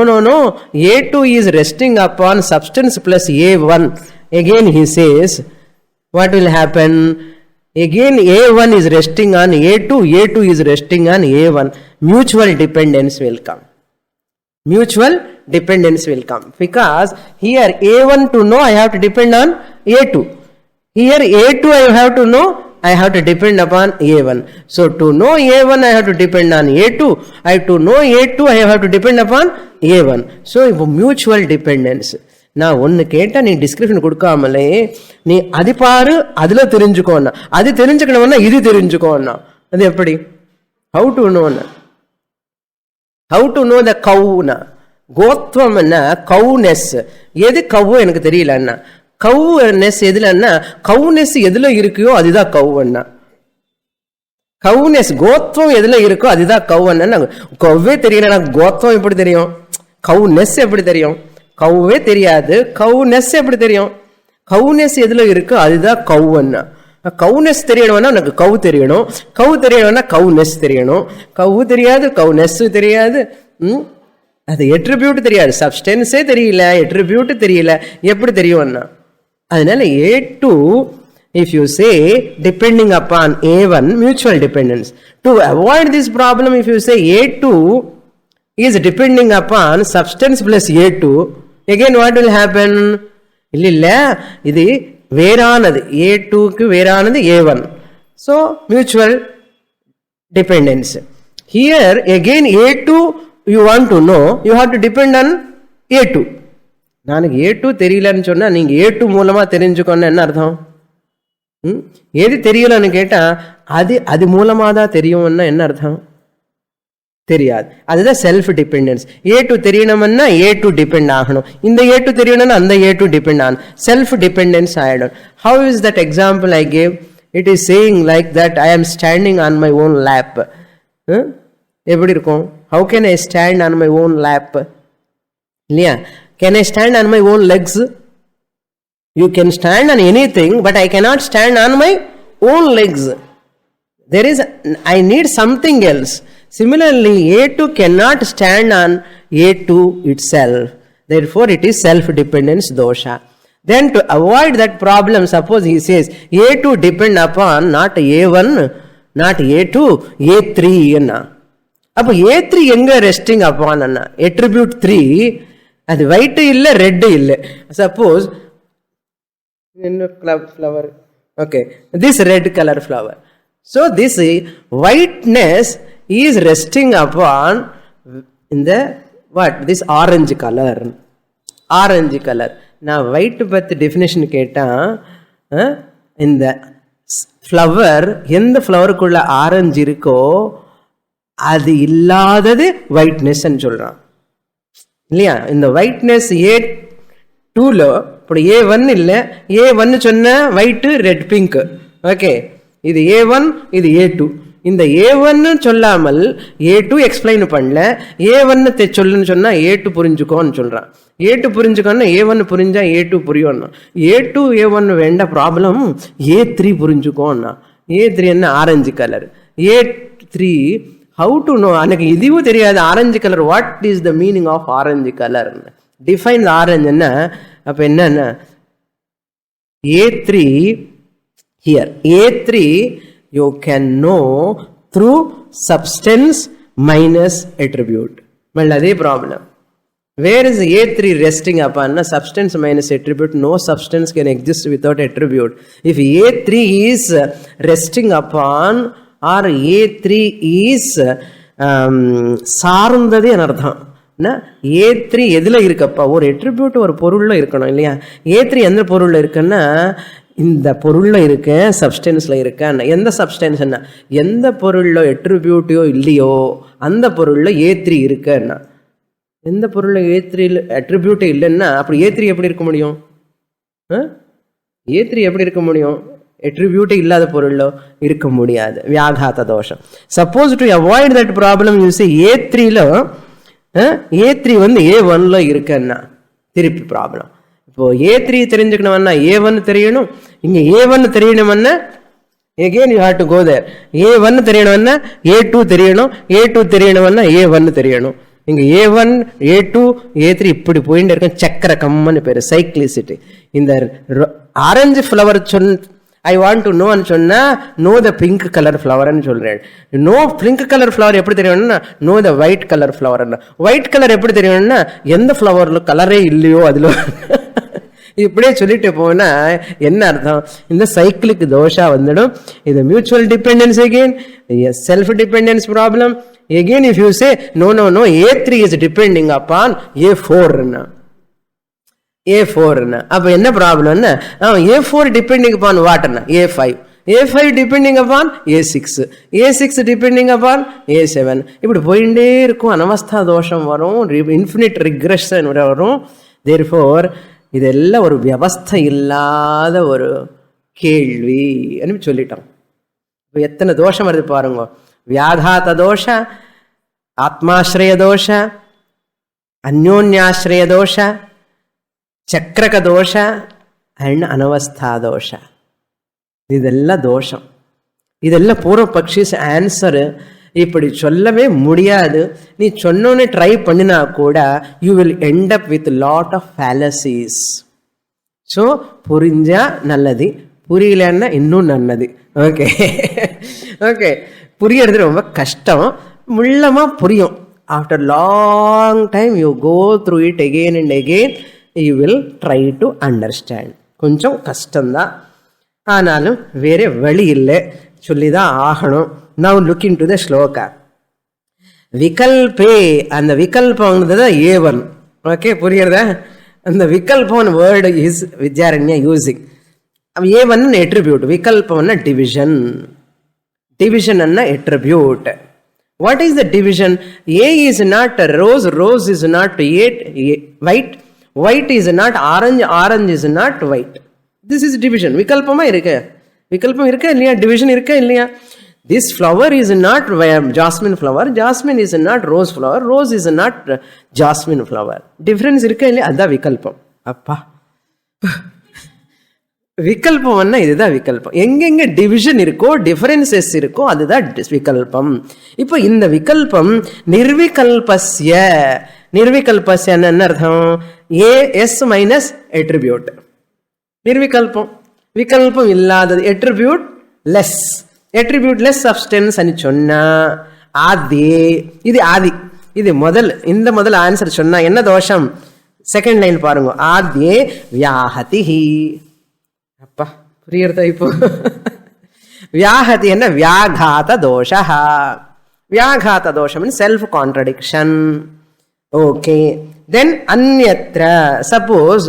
A2 is resting upon substance plus A1. Again he says, what will happen? Again A1 is resting on A2. A2 is resting on A1. Mutual dependence will come. Mutual dependence will come. Because here A1 to know I have to depend on A2. Here A2 I have to know, I have to depend upon A1. So to know A1 I have to depend on A2. To know A2 I have to depend upon A1. So mutual dependence. நான் ஒன்று கேட்டால் நீ description கொடுக்காமலே நீ அது பாரு, அதில் தெரிஞ்சுக்கோன்னா, அது தெரிஞ்சுக்கணும்னா இது தெரிஞ்சுக்கோன்னா, அது எப்படி? ஹவு டு நோன்னா, ஹவு டு நோ த கவுனா? கோத்வம் என்ன? கவுனஸ். எது கவு எனக்கு தெரியலன்னா, கவுனஸ் எதுலன்னா, கவுனஸ் எதுல இருக்குயோ அதுதான் கவுன்னா. கவுனஸ் கோத்வம் எதுல இருக்கோ அதுதான் கவுன்னா. கவ்வே தெரியல, கோத்வம் எப்படி தெரியும்? கவுனஸ் எப்படி தெரியும்? கவ்வே தெரியாது, கவுனஸ் எப்படி தெரியும்? கவுனஸ் எதுல இருக்கோ அதுதான் கவுன்னா. கவுனஸ் தெரியணும்னா எனக்கு கவு தெரியணும், கவு தெரியணும்னா கவுனஸ் தெரியணும். கவு தெரியாது, கவுனஸ் தெரியாது, அது எட்ரிபியூட் தெரியாது, சப்ஸ்டன்ஸே தெரியல, எட்ரிபியூட் தெரியல, எப்படி தெரியும்னா? அதனால A2, if you say depending upon A1, mutual dependence. To avoid this problem, if you say A2 is depending upon substance plus A2, again what will happen? இல்ல இது வேறானது, A2க்கு வேறானது A1. So mutual dependence. Here again A2 you want to know, you have to depend on A2. நானுக்கு A2 தெரியலன்னு சொன்னா நீங்க A2 மூலமா தெரிஞ்சுக்கோன்னு என்ன அர்த்தம்? எது தெரியலன்னு கேட்டா அது மூலமா தான் தெரியும்னா என்ன அர்த்தம்? தெரியாது. அதுதான் செல்ஃப் டிபெண்டன்ஸ். A2 தெரியணும்னா A2 டிபெண்ட் ஆகணும், இந்த A2 தெரியணும்னா அந்த A2 டிபெண்ட் ஆகணும், செல்ஃப் டிபெண்டன்ஸ் ஆயிடும். How is that example I gave? It is saying like that I am standing on my own lap. எப்படி இருக்கும்? How can I stand on my own lap? இல்லையா? Can I stand on my own legs? You can stand on anything, but I cannot stand on my own legs. I need something else. Similarly, A2 cannot stand on A2 itself. Therefore, it is self-dependence dosha. Then to avoid that problem, suppose he says A2 depend upon not A1, not A2, A3 enna. அப்போ A3 எங்க resting upon அண்ணா? attribute 3 அது white இல்ல red இல்ல. Suppose flower, okay, this red color flower. So this whiteness is resting upon in the what? This orange color. Orange color. நான் white பத்தி definition கேட்டால் இந்த flower எந்த ஃப்ளவருக்குள்ள ஆரஞ்சு இருக்கோ அது இல்லாதது ஒயிட்னஸ்ன்னு சொல்கிறான் இல்லையா? இந்த ஒயிட்னஸ் A2ல இப்படி A1 இல்லை, A1 சொன்ன ஒயிட்டு ரெட் பிங்க், ஓகே, இது A1 இது A2. இந்த A1 சொல்லாமல் A2 எக்ஸ்பிளைன் பண்ணல, A1 சொல்லுன்னு சொன்னா A2 புரிஞ்சுக்கோன்னு சொல்றான். A2 புரிஞ்சுக்கோன்னா A1 புரிஞ்சா A2 புரியும்னா, A2 A1 வேண்டாம் ப்ராப்ளம், A3 புரிஞ்சுக்கோன்னா. A3 என்ன? Orange colour. A3 how to know? எனக்கு இதுவும் தெரியாது orange colour. What is the meaning of orange colour? Define orange என்ன? அப்போ என்னன்னா A3 here, A3 you can know through substance minus attribute. Well, அதே problem. Where is A3 resting upon? Substance minus attribute. No substance can exist without attribute. If A3 is resting upon or A3 is சார்ந்தது என அர்த்தம். A3 எதுல இருக்கப்பா? ஒரு attribute ஒரு பொருள்ல இருக்கணும் இல்லையா? A3 எந்த பொருள்ல இருக்குன்னா இந்த பொருள்ல இருக்க, சப்ஸ்டன்ஸ்ல இருக்க. எந்த சப்ஸ்டன்ஸ் என்ன? எந்த பொருள்ல எட்ரிபியூட்டியோ இல்லையோ அந்த பொருள்ல A3 இருக்குன்னா. எந்த பொருள்ல A3 அட்ரிபியூட்டே இல்லைன்னா அப்படி A3 எப்படி இருக்க முடியும்? A3 எப்படி இருக்க முடியும்? எட்ரிபியூட்டே இல்லாத பொருள்ல இருக்க முடியாது. வியாகாத தோஷம். Suppose to avoid that problem you say A3ல A3 A1ல இருக்குன்னா திருப்பி ப்ராப்ளம். இப்போ A3 தெரிஞ்சுக்கணும்னா A1 தெரியணும். இங்க A1 தெரியணும்னா again you have to go there. A1 தெரியணும்னா A2 தெரியணும். A2 தெரியணும்னா A1 தெரியணும். இங்க A1 A2 A3 இப்படி போயிட்டு இருக்க சக்கர கம்மன்னு பேரு, சைக்ளிசிட்டி. இந்த orange flower I want to நோன்னு சொன்னா நோ த பிங்க் கலர் ஃப்ளவர்ன்னு சொல்றேன். நோ பிங்க் கலர் ஃப்ளவர் எப்படி தெரியணும்னா know the white colour flower. White colour எப்படி தெரியணும்னா எந்த ஃப்ளவர்ல கலரே இல்லையோ அதுல. இப்படியே சொல்லிட்டு போனா என்ன அர்த்தம்? இந்த சைக்கிளுக்கு தோஷா வந்துடும். இது mutual dependence again, self dependence problem. Again if you say no A3 is depending upon A4 ன்னா A4 அப்ப என்ன problem? A4 depending upon what? A5 depending upon A6 depending upon A7. இப்படி போயிட்டே இருக்கும். அனவஸ்தா தோஷம் வரும், இன்ஃபினிட் ரிக்ரெஷன் வரும். therefore இதெல்லாம் ஒரு வியவஸ்தை இல்லாத ஒரு கேள்வி அப்படின்னு சொல்லிட்டோம். இப்போ எத்தனை தோஷம் வருது பாருங்க. வியாகாத தோஷ, ஆத்மாஸ்ரய தோஷ, அந்யோன்யாஸ்ரய தோஷ, சக்கரக தோஷ அண்ட் அனவஸ்தா தோஷ. இதெல்லாம் தோஷம். இதெல்லாம் பூர்வ பக்ஷிஸ் ஆன்சரு. இப்படி சொல்லவே முடியாது. நீ சொன்னோன்னு ட்ரை பண்ணினா கூட you will end up with lot of fallacies. So புரிஞ்சா நல்லது, புரியலன்னா இன்னும் நல்லது. ஓகே ஓகே, புரியறது ரொம்ப கஷ்டம், முள்ளமா புரியும். After long time you go through it again and again you will try to understand. கொஞ்சம் கஷ்டம்தான், ஆனாலும் வேற வழி இல்லை, சொல்லிதான் ஆகணும். Now look into the shloka. விகல்பே, அந்த விகல்பங்கிறது A1. ஓகே, புரியுறதா? அந்த விகல்பம் word is Vidyaranya using. A1 attribute, விகல்பம்னா டிவிஷன். டிவிஷன் என்ன? attribute. What is the division? A is not rose, rose is not white, white is not orange, orange is not white. This is division. விகல்பமா இருக்கு, விகல்பம் இருக்கா இல்லையா? Division இருக்கா இல்லையா? This flower is not jasmine flower, jasmine is not rose flower, rose is not jasmine flower. Difference இருக்கா இல்லையா? அதுதான் விகல்பம். அப்பா, விகல்பம்னா இதுதான் விகல்பம். எங்கெங்க டிவிஷன் இருக்கோ, டிஃபரன்சஸ் இருக்கோ, அதுதான் விகல்பம். இப்போ இந்த விகல்பம் நிர்விகல்பஸ்ய, நிர்விகல்பஸ்ய என்ன அர்த்தம்? A S minus attribute. நிர்விகல்பம். விகல்பம் இல்லாதது, எட்ரிபியூட் லெஸ். எட்ரிபியூட் லெஸ் சப்ஸ்டன்ஸ் அனு சொன்னா ஆதி, இது ஆதி, இது முதல். இந்த முதல் ஆன்சர் சொன்னா என்ன தோஷம்? செகண்ட் லைன் பாருங்க. ஆத்யே வியாஹதிஹி. அப்பா புரியுறதா இப்போ? வியாஹதி என்ன? வியாகாத தோஷா. வியாகாத தோஷம் means self contradiction. Okay, then அன்யத்ர. Suppose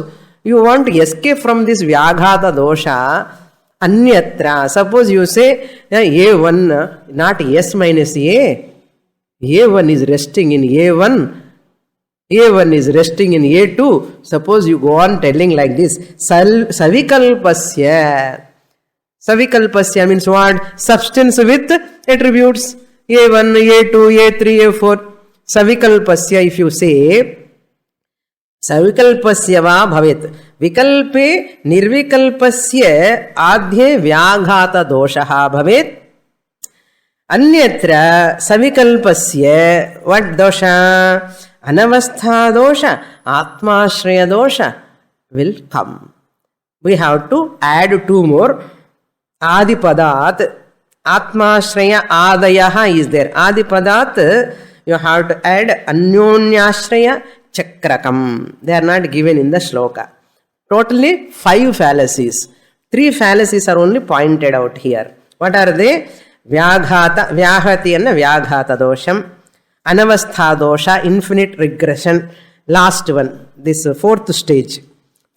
you want to escape from this vyaghata dosha, anyatra. Suppose you say A1, not S minus A. A1 is resting in A1. A1 is resting in A2. Suppose you go on telling like this. Savikalpasya. Savikalpasya means what? Substance with attributes. A1, A2, A3, A4. Savikalpasya if you say, सविकल्पस्य वा भवेत्. विकल्पे निर्विकल्पस्य आद्ये व्याघात दोषः भवेत्. अन्यत्र सविकल्पस्य what dosha? अनवस्था दोष, आत्माश्रय दोष will come. We have to add two more. आदिपदात् आत्माश्रय आदयः is there. आदिपदात् you have to add अन्योन्याश्रय Chakrakam. They are not given in the shloka. Totally 5 fallacies. 3 fallacies are only pointed out here. What are they? Vyaghata, Vyahati and Vyaghata dosham. Anavastha dosha, infinite regression. Last one, this fourth stage.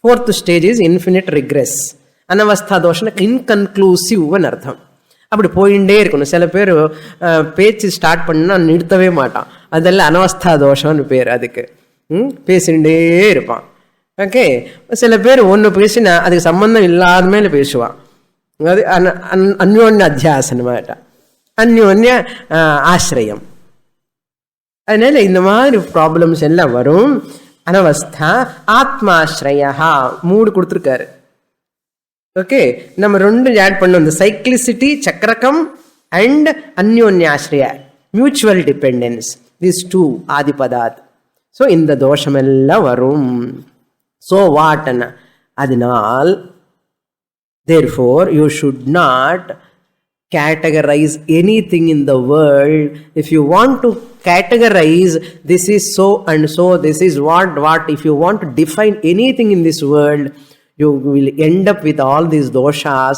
Fourth stage is infinite regress. Anavastha dosha, inconclusive one artham. அப்படி போயிட்டே இருக்கணும். சில பேர் பேச்சு start பண்ணா நிறுத்தவே மாட்டான். அதெல்லாம் அனவஸ்தா தோஷம்னு பேர் அதுக்கு. பேசிகிட்டே இருப்பான். ஓகே, சில பேர் ஒன்று பேசினா அதுக்கு சம்பந்தம் இல்லாத மேலே பேசுவான். அது அந்யோன்ய அத்தியாசனமாட்ட, அந்யோன்ய ஆசிரியம். அதனால இந்த மாதிரி ப்ராப்ளம்ஸ் எல்லாம் வரும். அனவஸ்தா ஆத்மாஸ்ரயா 3 கொடுத்துருக்காரு. ஓகே, நம்ம 2 ஆட் பண்ணோம். இந்த சைக்ளிசிட்டி, சக்கரகம் அண்ட் அந்யோன்யாஸ்ரயா, மியூச்சுவல் டிபெண்டன்ஸ். திஸ் 2 ஆதிபதாத். ஸோ இந்த தோஷமெல்லாம் வரும். ஸோ வாட்னா அதனால் therefore you should not categorize anything in the world. If you want to categorize this is so and so, this is what, if you want to define anything in this world, you will end up with all these doshas.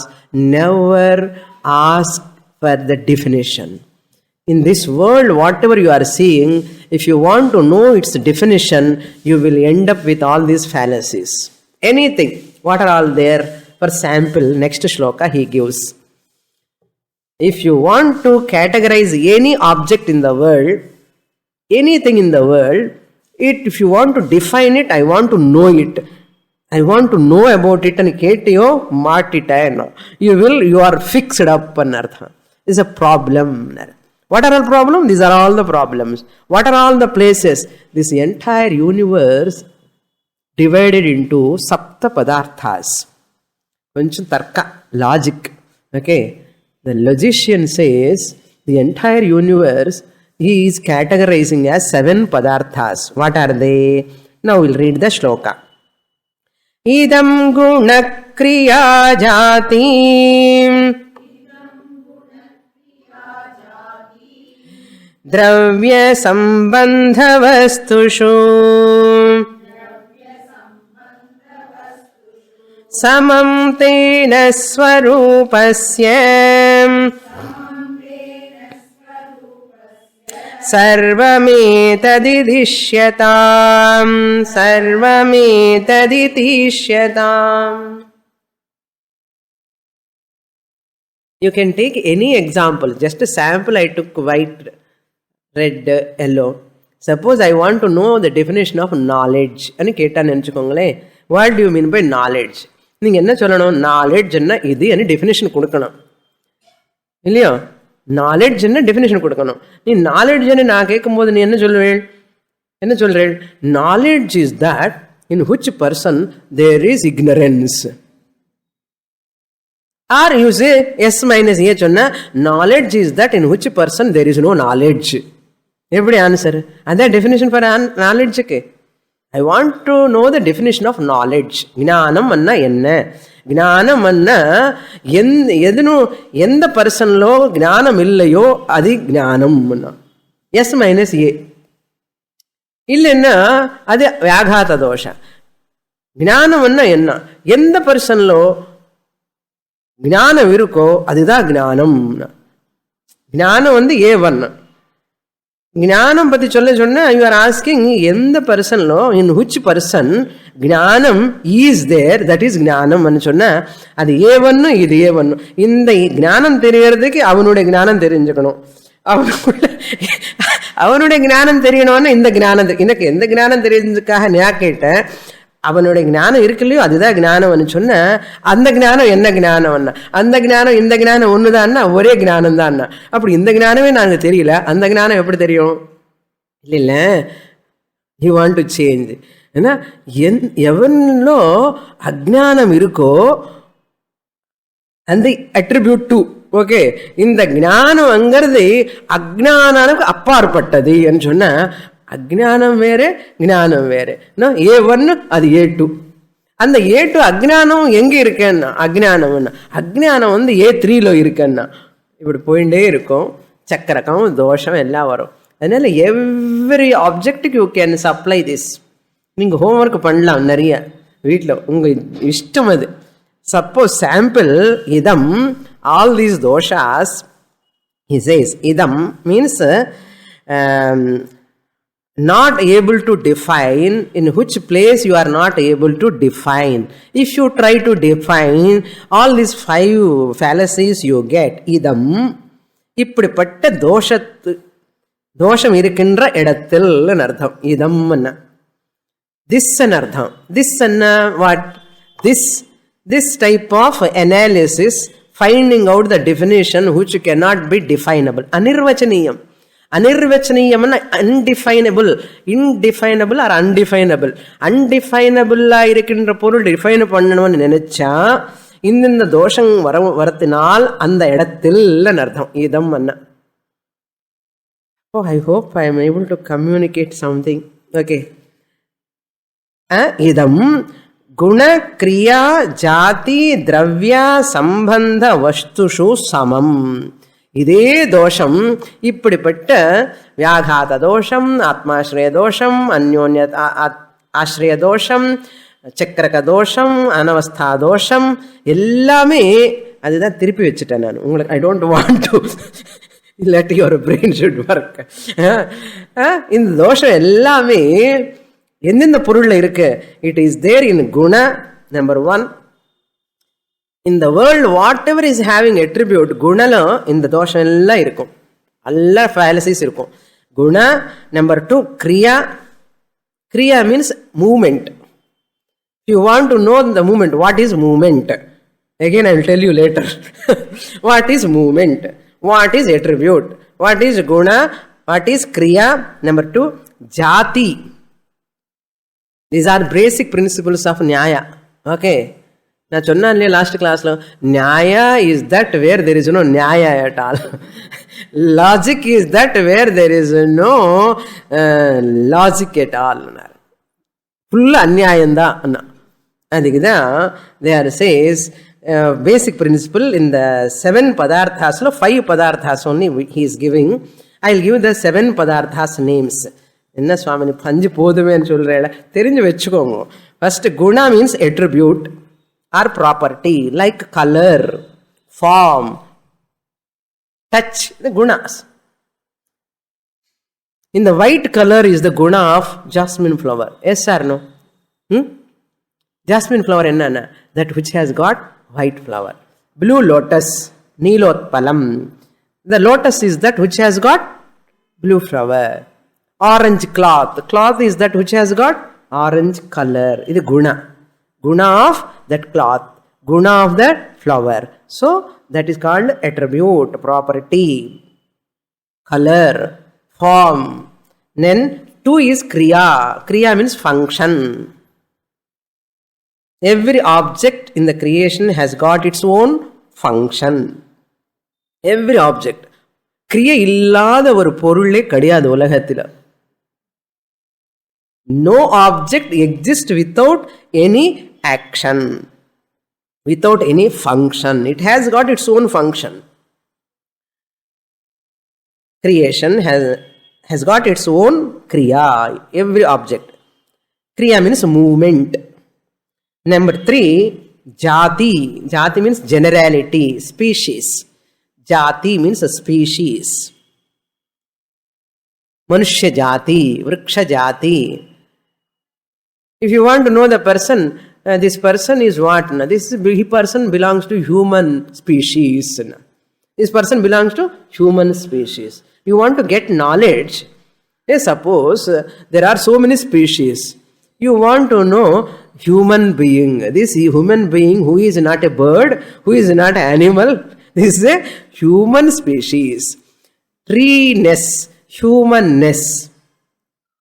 Never ask for the definition. In this world, whatever you are seeing, if you want to know its definition, you will end up with all these fallacies. Anything, what are all there? For sample, next shloka he gives. If you want to categorize any object in the world, anything in the world, if you want to define it, I want to know it, I want to know about it, and ketiyo matita, you are fixed up anartha. Is a problem. What are all problems? These are all the problems. What are all the places? This entire universe divided into sapta padarthas. Koncham tarka, logic. Okay. The logician says the entire universe he is categorizing as 7 padarthas. What are they? Now we'll read the shloka. Idam guna kriya jati द्रव्य संबंध वस्तुषु समं तेन स्वरूपस्य सर्वमेतदिदिश्यताम् सर्वमेतदितिष्यताम्. You can take any example. Just a sample I took white, red, yellow. Suppose I want to know the definition of knowledge. And what do you mean by knowledge? நீங்கள் என்ன சொல்லணும்? நாலெட்ஜ்னா இது என்ன டெஃபினேஷன் கொடுக்கணும் இல்லையா? நாலெட்ஜ்னா டெஃபினேஷன் கொடுக்கணும். நீ நாலெட்ஜ்னு நான் கேட்கும்போது நீ என்ன சொல்வேள்? என்ன சொல்றேள்? Knowledge is that in which person there is ignorance. Or you say S minus A சொன்னா knowledge is that in which person there is no knowledge. எப்படி ஆன்சர்? அதான் டெஃபினேஷன் ஃபார் நாலெட்ஜுக்கு. I want to know the definition of நாலெட்ஜ். ஞானம் அண்ணா என்ன? ஞானம் அண்ணா எந்த பர்சன்லோ ஞானம் இல்லையோ அது ஞானம். எஸ் மைனஸ் ஏ இல்லைன்னா அது வியாகாத தோஷம். ஞானம்னா என்ன? எந்த பர்சன்லோ ஞானம் இருக்கோ அதுதான் ஞானம். ஞானம் A1. ஞானம் பத்தி சொன்ன யூ ஆர் ஆஸ்கிங் எந்த பர்சன்லோ இன் விச் பர்சன் ஞானம் ஈஸ் தேர், தட் இஸ் ஞானம் சொன்ன அது A1 இது A1. இந்த ஞானம் தெரியறதுக்கு அவனுடைய ஞானம் தெரிஞ்சுக்கணும். அவனுடைய ஞானம் தெரியணும்னு இந்த ஞானம் எனக்கு எந்த ஞானம் தெரிஞ்சதுக்காக நான் கேட்டேன். அவனுடைய ஞானம் இருக்கு இல்லையோ அதுதான் ஞானம்னு சொன்ன அந்த ஞானம் என்ன ஞானம்? அந்த ஞானம் இந்த ஞானம் ஒண்ணுதான்னா ஒரே ஞானம் தான். அப்படி இந்த ஞானமே நாங்க தெரியல, அந்த ஞானம் எப்படி தெரியும்? இல்ல யூ வாண்ட் டு சேஞ்ச். ஏன்னா எவன்லோ அஜ்ஞானம் இருக்கோ அந்த அட்ரிபியூட் டு ஓகே. இந்த ஞானம்ங்கிறது அஜ்ஞானுக்கு அப்பாற்பட்டது சொன்ன அஜ்ஞானம் வேறு ஞானம் வேறு. A1 அது A2. அந்த A2 அஜ்ஞானம் எங்க இருக்கேன்னா அஜ்ஞானம் A3 இருக்கேன்னா இப்படி போயிட்டே இருக்கும். சக்கரகம் தோஷம் எல்லாம் வரும். அதனால எவ்ரி ஆப்ஜெக்டுக்கு யூ கேன் சப்ளை திஸ். நீங்க ஹோம்ஒர்க் பண்ணலாம் நிறைய வீட்டில், உங்க இஷ்டம் அது. சப்போஸ் சாம்பிள் இதம், all these doshas, he says idam means not able to define, in which place you are not able to define. If you try to define all these 5 fallacies you get idam. இப்படிப்பட்ட தோஷம் இருக்கின்ற இடத்தில் அர்த்தம் இதம். this அர்த்தம். this what? this type of analysis, finding out the definition which cannot be definable. Anirvachaniyam. Anirvachaniyam is undefinable. Indefinable or undefinable. Undefinable irukindra porul define pannanumnu nenecha indha dosham varathinal andha edathil artham idam anna. Oh, I hope I am able to communicate something. Okay. Idam குண கிரியா ஜாதி திரவிய சம்பந்த வஸ்துஷு சமம். இதே தோஷம் இப்படிப்பட்ட வியாகாத தோஷம், ஆத்மாஸ்ரய தோஷம், அந்யோன்ய ஆஸ்ரய தோஷம், சக்கரக தோஷம், அனவஸ்தா தோஷம் எல்லாமே அதுதான் திருப்பி வச்சுட்டேன் நான் உங்களுக்கு. ஐ டோன்ட் வாண்ட் டு, இல்லாட்டி ஒரு பிரெயின் ஷுட் ஒர்க். இந்த தோஷம் எல்லாமே எந்தெந்த பொருள்ல இருக்கு? இட் இஸ் தேர் இன் குண நம்பர் 1. இந்த world whatever is having attribute குணலும் இந்த தோஷம் எல்லாம் இருக்கும், எல்லா ஃபேலசிஸ் இருக்கும். குண நம்பர் 2 கிரியா. கிரியா means movement. You want to know the movement. What is movement? Again I will tell you later. What is movement? What is attribute? What is குண? வாட் இஸ் கிரியா? நம்பர் 2 ஜாதி. These are basic principles of Nyaya. Okay. நான் சொன்னேன் இல்லையா last கிளாஸ்ல, Nyaya is that where there is no Nyaya at all. Logic is that where there is no logic at all. ஃபுல்லா அந்நியாயம்தான். அதுக்குதான் தேர் சேஸ் பேசிக் பிரின்சிபிள். இந்த 7 பதார்த்தாஸ்ல 5 பதார்த்தாஸ் only he is giving. I will give the 7 பதார்த்தாஸ் names. என்ன சுவாமி 5 போதுமேன்னு சொல்றேன், தெரிஞ்சு வச்சுக்கோங்க. First guna means attribute or property like colour, form, touch. the gunas. In the white color is the guna of jasmine flower. Yes or no? Jasmine flower enna? That which has got white flower. Blue lotus, neelotpalam. The lotus is that which has got blue flower. Orange cloth. Cloth is that which has got orange color. This is guna. Guna of that cloth. Guna of that flower. So that is called attribute, property, color, form. Then 2 is kriya. Kriya means function. Every object in the creation has got its own function. Every object. கிரியை இல்லாத ஒரு பொருளே கிடையாது உலகத்தில். No object exists without any action, without any function. It has got its own function. Creation has got its own kriya, every object. Kriya means movement. Number 3, jati. Jati means generality, species. Jati means a species. Manushya jati, vriksha jati. If you want to know the person, this person is what? This person belongs to human species. This person belongs to human species. You want to get knowledge. Suppose there are so many species. You want to know human being. This human being who is not a bird, who is not an animal. This is a human species. Treeness, humanness.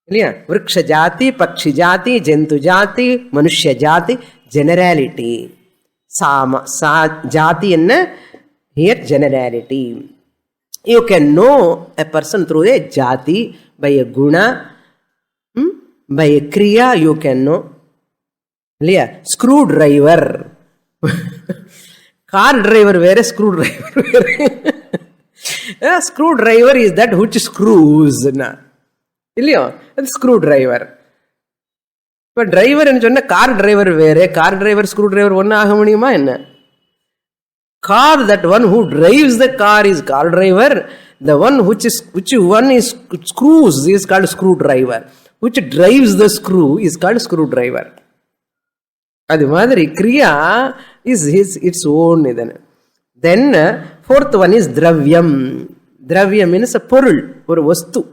Vriksha jati, pakshi jati, jentu jati, manushya jati, generality. Jati enna here generality. You can know a person through a jati, by a guna, by a kriya you can know. Screwdriver. Car driver where, screwdriver where. Screwdriver is that which screws. Screwdriver. But driver and car driver where, car driver, screwdriver one ahamunima. Car, that one who drives the car is car driver. The one which one is screws is called screwdriver. Which drives the screw is called screwdriver. Adi madri kriya is its own. Then fourth one is dravyam. Dravya means a porul or vastu,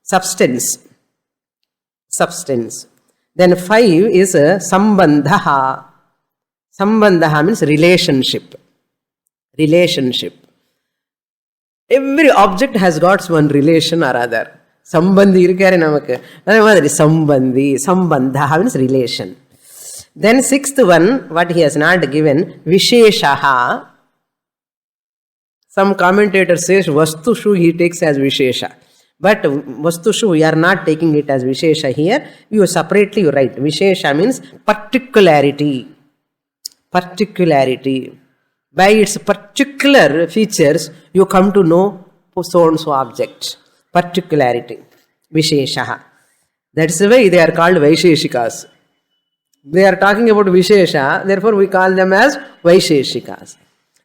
substance. Then 5 is sambandha. Sambandha means relationship. Every object has got one relation or other. Sambandhi irukare namakku. Adhe madri sambandha means relation. Then 6th one, what he has not given, visheshaha. Some commentator says vastushu he takes as vishesha. But vastushu we are not taking it as vishesha here. You separately you write. Vishesha means particularity. By its particular features, you come to know so and so object. Particularity. Visheshaha. That's the way they are called Vaisheshikas. They are talking about Vishesha, therefore we call them as Vaisheshikas.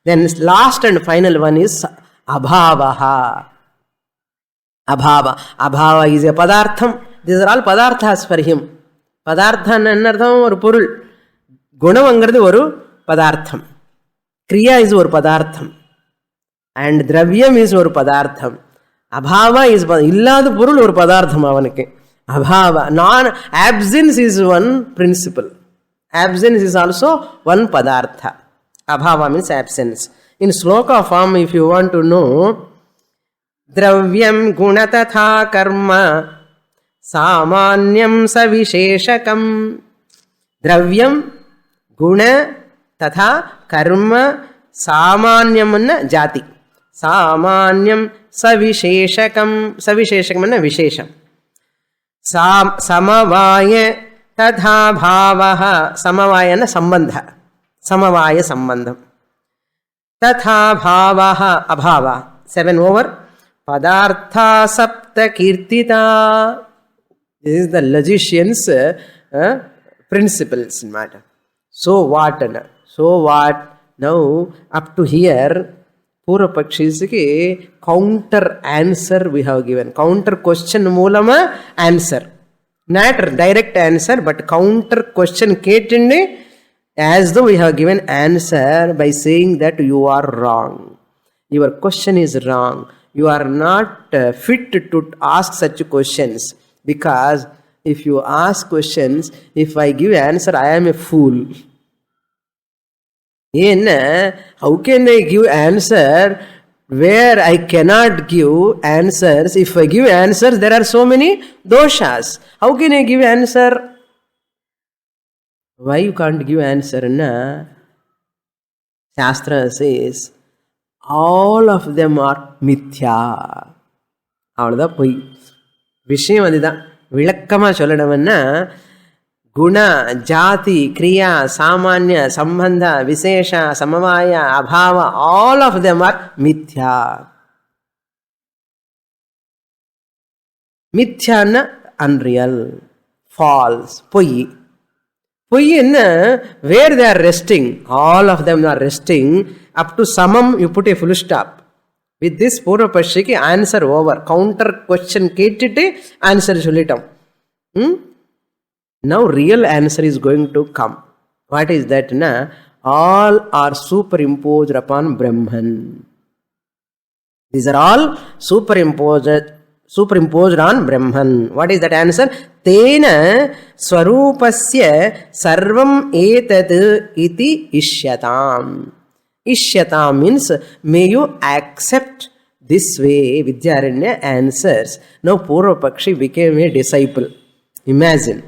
Then last and final one is Abhavaha. Abhava is a padartham. These are all padarthas for him. Padarthan annartham or purul. Gunavangardu oru padartham. Kriya is or padartham. And dravyam is or padartham. Abhava is illadu purul or padartham avanike. Abhava. Absence is one principle. Absence is also one padartha. Abhava means absence. In sloka form, if you want to know, dravyam gunatatha karma samanyam savisheshakam. Dravyam guna tatha karma samanyam anna jati. Samanyam savisheshakam. Savisheshakam anna vishesham. Samavaya tadha bhavaha. Samavaya na sambandha. Samavaya sambandham. Tatha bhavaha abhava. 7 over. Padartha sapta kirtita. This is the logician's principles matter. So what? Now up to here, Pura Pakshisi counter answer we have given. Counter question moolama answer. Not direct answer, but counter question ketinde as though we have given answer by saying that you are wrong. Your question is wrong. You are not fit to ask such questions, because if you ask questions, if I give answer, I am a fool. How can I give answer where I cannot give answers? If I give answers, there are so many doshas. How can I give answer? Why you can't give answer? Shastra says, all of them are mithya. Avladha poi. Vishayam adida. விளக்கமா சொல்லணும்னா குண, ஜாதி, கிரியா, சாமானிய, சம்பந்த, விசேஷ, சமவாய, அபாவ, all of them are மித்யா. மித்யான்னா unreal, falls, பொய். பொய் என்ன? வேர் they are resting, all of them are resting. Up to samam you put a full stop. With this பூர்வபக்ஷிக்கு ஆன்சர் ஓவர். கவுண்டர் கொஸ்டின் கேட்டுட்டு ஆன்சர் சொல்லிட்டோம். Now real answer is going to come. What is that? Na all are superimposed upon Brahman. These are all superimposed on Brahman. What is that answer? Tena swarupasya sarvam etad iti ishyatam. Ishyatam means may you accept this way. Vidyaranya answers. Now Purvapakshi became a disciple. Imagine.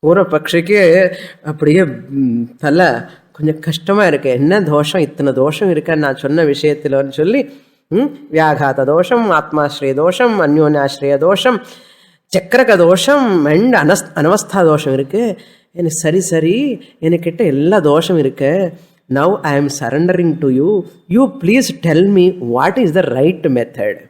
பூர்வபக்ஷிக்கு அப்படியே தலை கொஞ்சம் கஷ்டமாக இருக்கு. என்ன தோஷம், இத்தனை தோஷம் இருக்கான்னு நான் சொன்ன விஷயத்தில்னு சொல்லி வியாகாத தோஷம், ஆத்மாஸ்ரய தோஷம், அந்யோன்யாஸ்ரய தோஷம், சக்கரக தோஷம் அண்ட் அனவஸ்தா தோஷம் இருக்கு. எனக்கு சரி எனக்கிட்ட எல்லா தோஷம் இருக்கு. Now I am surrendering to you. You please tell me what is the right method.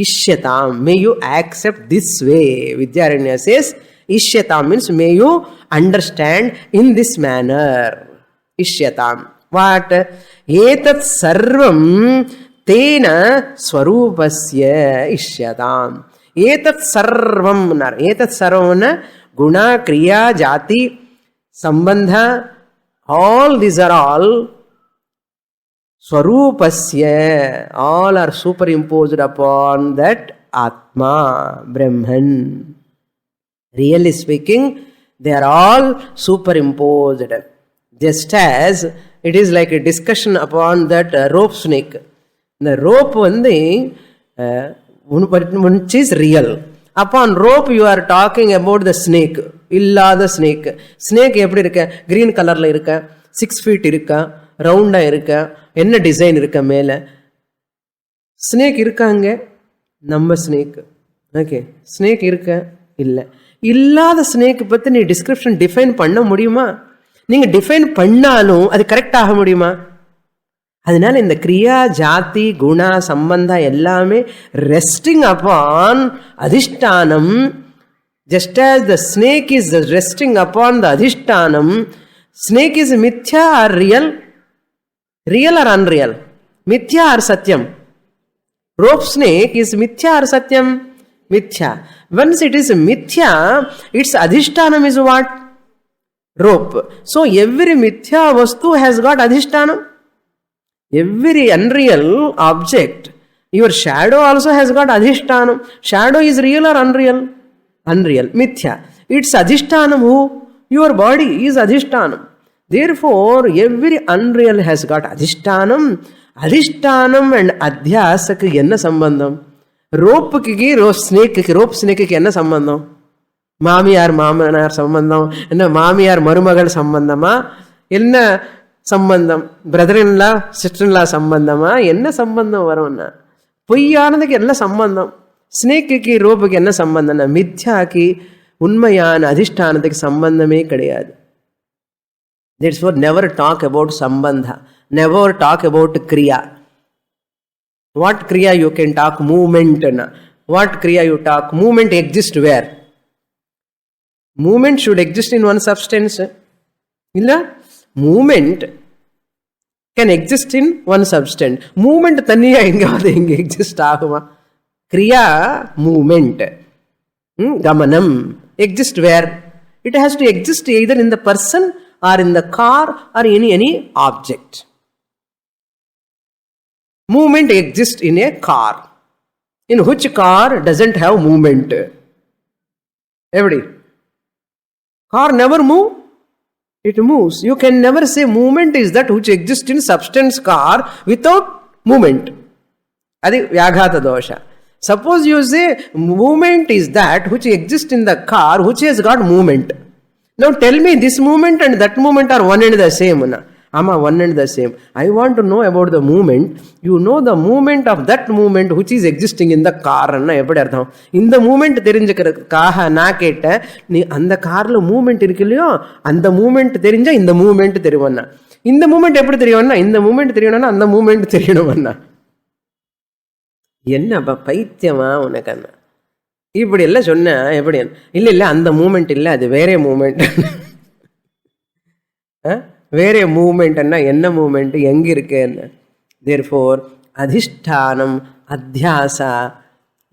இஷ்யதாம், may you accept this way. Vidyaranya says Ishyatam means may you understand in this manner. Ishyatam. What? Etat sarvam tena swarupasya ishyatam. Etat sarvam. Etat sarvam guna, kriya, jati, sambandha. All these are all swarupasya. All are superimposed upon that Atma, Brahman. Really speaking, they are all superimposed. Just as it is like a discussion upon that rope snake. The rope which is real. Upon rope you are talking about the snake. Illada snake. Snake எப்படி இருக்க? Green colorல இருக்க, 6 feet இருக்கா, ரவுண்டா இருக்க, என்ன design இருக்க மேல? Snake இருக்காங்க, நம்ம ஸ்னேக். ஓகே, ஸ்னேக் இருக்க இல்லை. இல்லாத ஸ்னேக் பற்றி நீ டிஸ்கிரிப்ஷன் டிஃபைன் பண்ண முடியுமா? நீங்கள் டிஃபைன் பண்ணாலும் அது கரெக்ட் ஆக முடியுமா? அதனால இந்த கிரியா, ஜாதி, குணா, சம்பந்தா எல்லாமே ரெஸ்டிங் அப்பான் அதிஷ்டானம். Just as the snake is resting upon the அதிஷ்டானம். ஸ்னேக் இஸ் மித்யா or real? Real or unreal? மித்யா ஆர் சத்தியம்? ரோப் ஸ்னேக் இஸ் மித்யா ஆர் சத்தியம்? Mithya. Once it is mithya, its adhishtanam is what? Rope. So every mithya vastu has got adhishtanam. Every unreal object, your shadow also has got adhishtanam. Shadow is real or unreal? Unreal. Mithya. Its adhishtanam who? Your body is adhishtanam. Therefore, every unreal has got adhishtanam. Adhishtanam and adhyasakku enna sambandham? ரோப்புக்கு rope snake என்ன சம்பந்தம்? மாமியார் மாமனார் சம்பந்தம், என்ன மாமியார் மருமகள் சம்பந்தமா, என்ன சம்பந்தம்? பிரதர் இன்லா சிஸ்டர் இன்லா சம்பந்தமா, என்ன சம்பந்தம் வரும்னா? பொய்யானதுக்கு என்ன சம்பந்தம்? ஸ்னேக்கு ரோப்புக்கு என்ன சம்பந்தம்னா மித்யாக்கு உண்மையான அதிஷ்டானத்துக்கு சம்பந்தமே கிடையாது. That's why never talk about sambandha, never talk about kriya. What kriya you can talk? Movement. What kriya you talk? Movement exists where? Movement should exist in one substance. Illa? Movement can exist in one substance. Movement taniya inga exist aguma. Kriya, movement, gamanam exist where? It has to exist either in the person or in the car or any object. Movement exists in a car. In which car doesn't have movement? Every car never move. It moves. You can never say movement is that which exists in substance car without movement. Adi vyaghata dosha. Suppose you say movement is that which exists in the car which has got movement. Now tell me this movement and that movement are one and the same. one and the same. I want to know about the movement. You know the movement of that movement which is existing in the car. எப்படி அர்த்தம்? இந்த moment தெரிஞ்சுக்கிறதுக்காக நான் கேட்டேன், நீ அந்த கார்ல moment இருக்கு இல்லையோ, அந்த மூமெண்ட் தெரிஞ்சா இந்த மூமெண்ட் தெரியும்னா. இந்த மூமெண்ட் எப்படி தெரியும்னா, இந்த மூமெண்ட் தெரியணும்னா அந்த மூமெண்ட் தெரியணும்னா. என்னப்பா பைத்தியமா உனக்கு அண்ணா? இப்படி எல்லாம் சொன்ன எப்படி? இல்லை இல்லை அந்த மூமெண்ட் இல்லை, அது வேற மூமெண்ட். வேற மூமெண்ட்னா என்ன மூமெண்ட், எங்க இருக்கு? therefore adhishtanam adhyasa.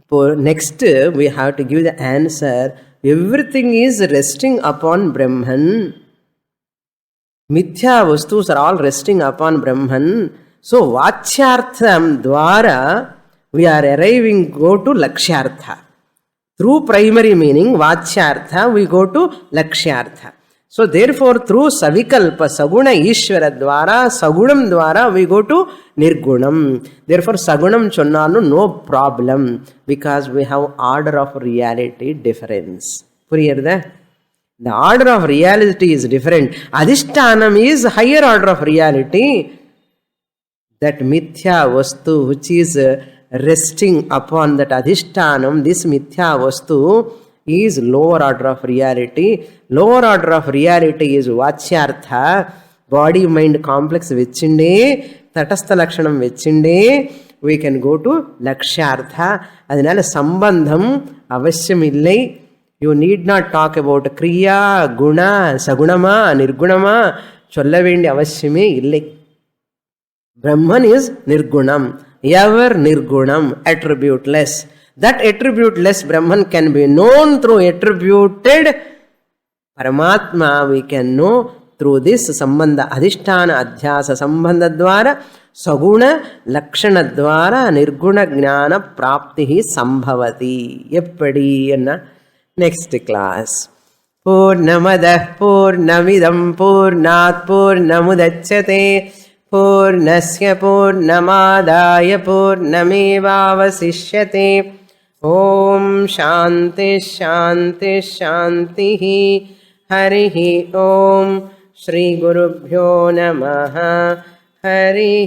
இப்போ next we have to give the answer. Everything is resting upon Brahman. Mithya vastus are all resting upon Brahman. So vachyartham dwara we are arriving, go to lakshyartha. Through primary meaning vachyartha we go to lakshyartha. So therefore through savikalpa saguna ishvara dwara sagunam dwara we go to nirgunam. Therefore sagunam chonnanu no problem, because we have order of reality difference. Puriyadha? The order of reality is different. Adhishtanam is higher order of reality. That mithya vastu which is resting upon that adhishtanam, this mithya vastu is lower order of reality. Lower order of reality is vachyartha. Body mind complex vechinde, tatastha lakshanam vechinde, we can go to lakshyartha. Adinala sambandham avashyam illai. You need not talk about kriya, guna, sagunama, nirgunama, solla vendi avashyame illai. Brahman is nirgunam, ever nirgunam, attributeless. That attributeless Brahman can be known through attributed Paramatma. We can know through this sambandha, adhisthana adhyasa sambandha dwara saguna lakshana dwara nirguna jnana praptihi sambhavati. Eppadi enna next class. Purnamadah purnamidam purnat purnamudachyate purnasya purnamadaya purnamevavasishyate. Om Shanti Shanti Shanti. Harihi Om. Shri Gurubhyo Namaha. Hari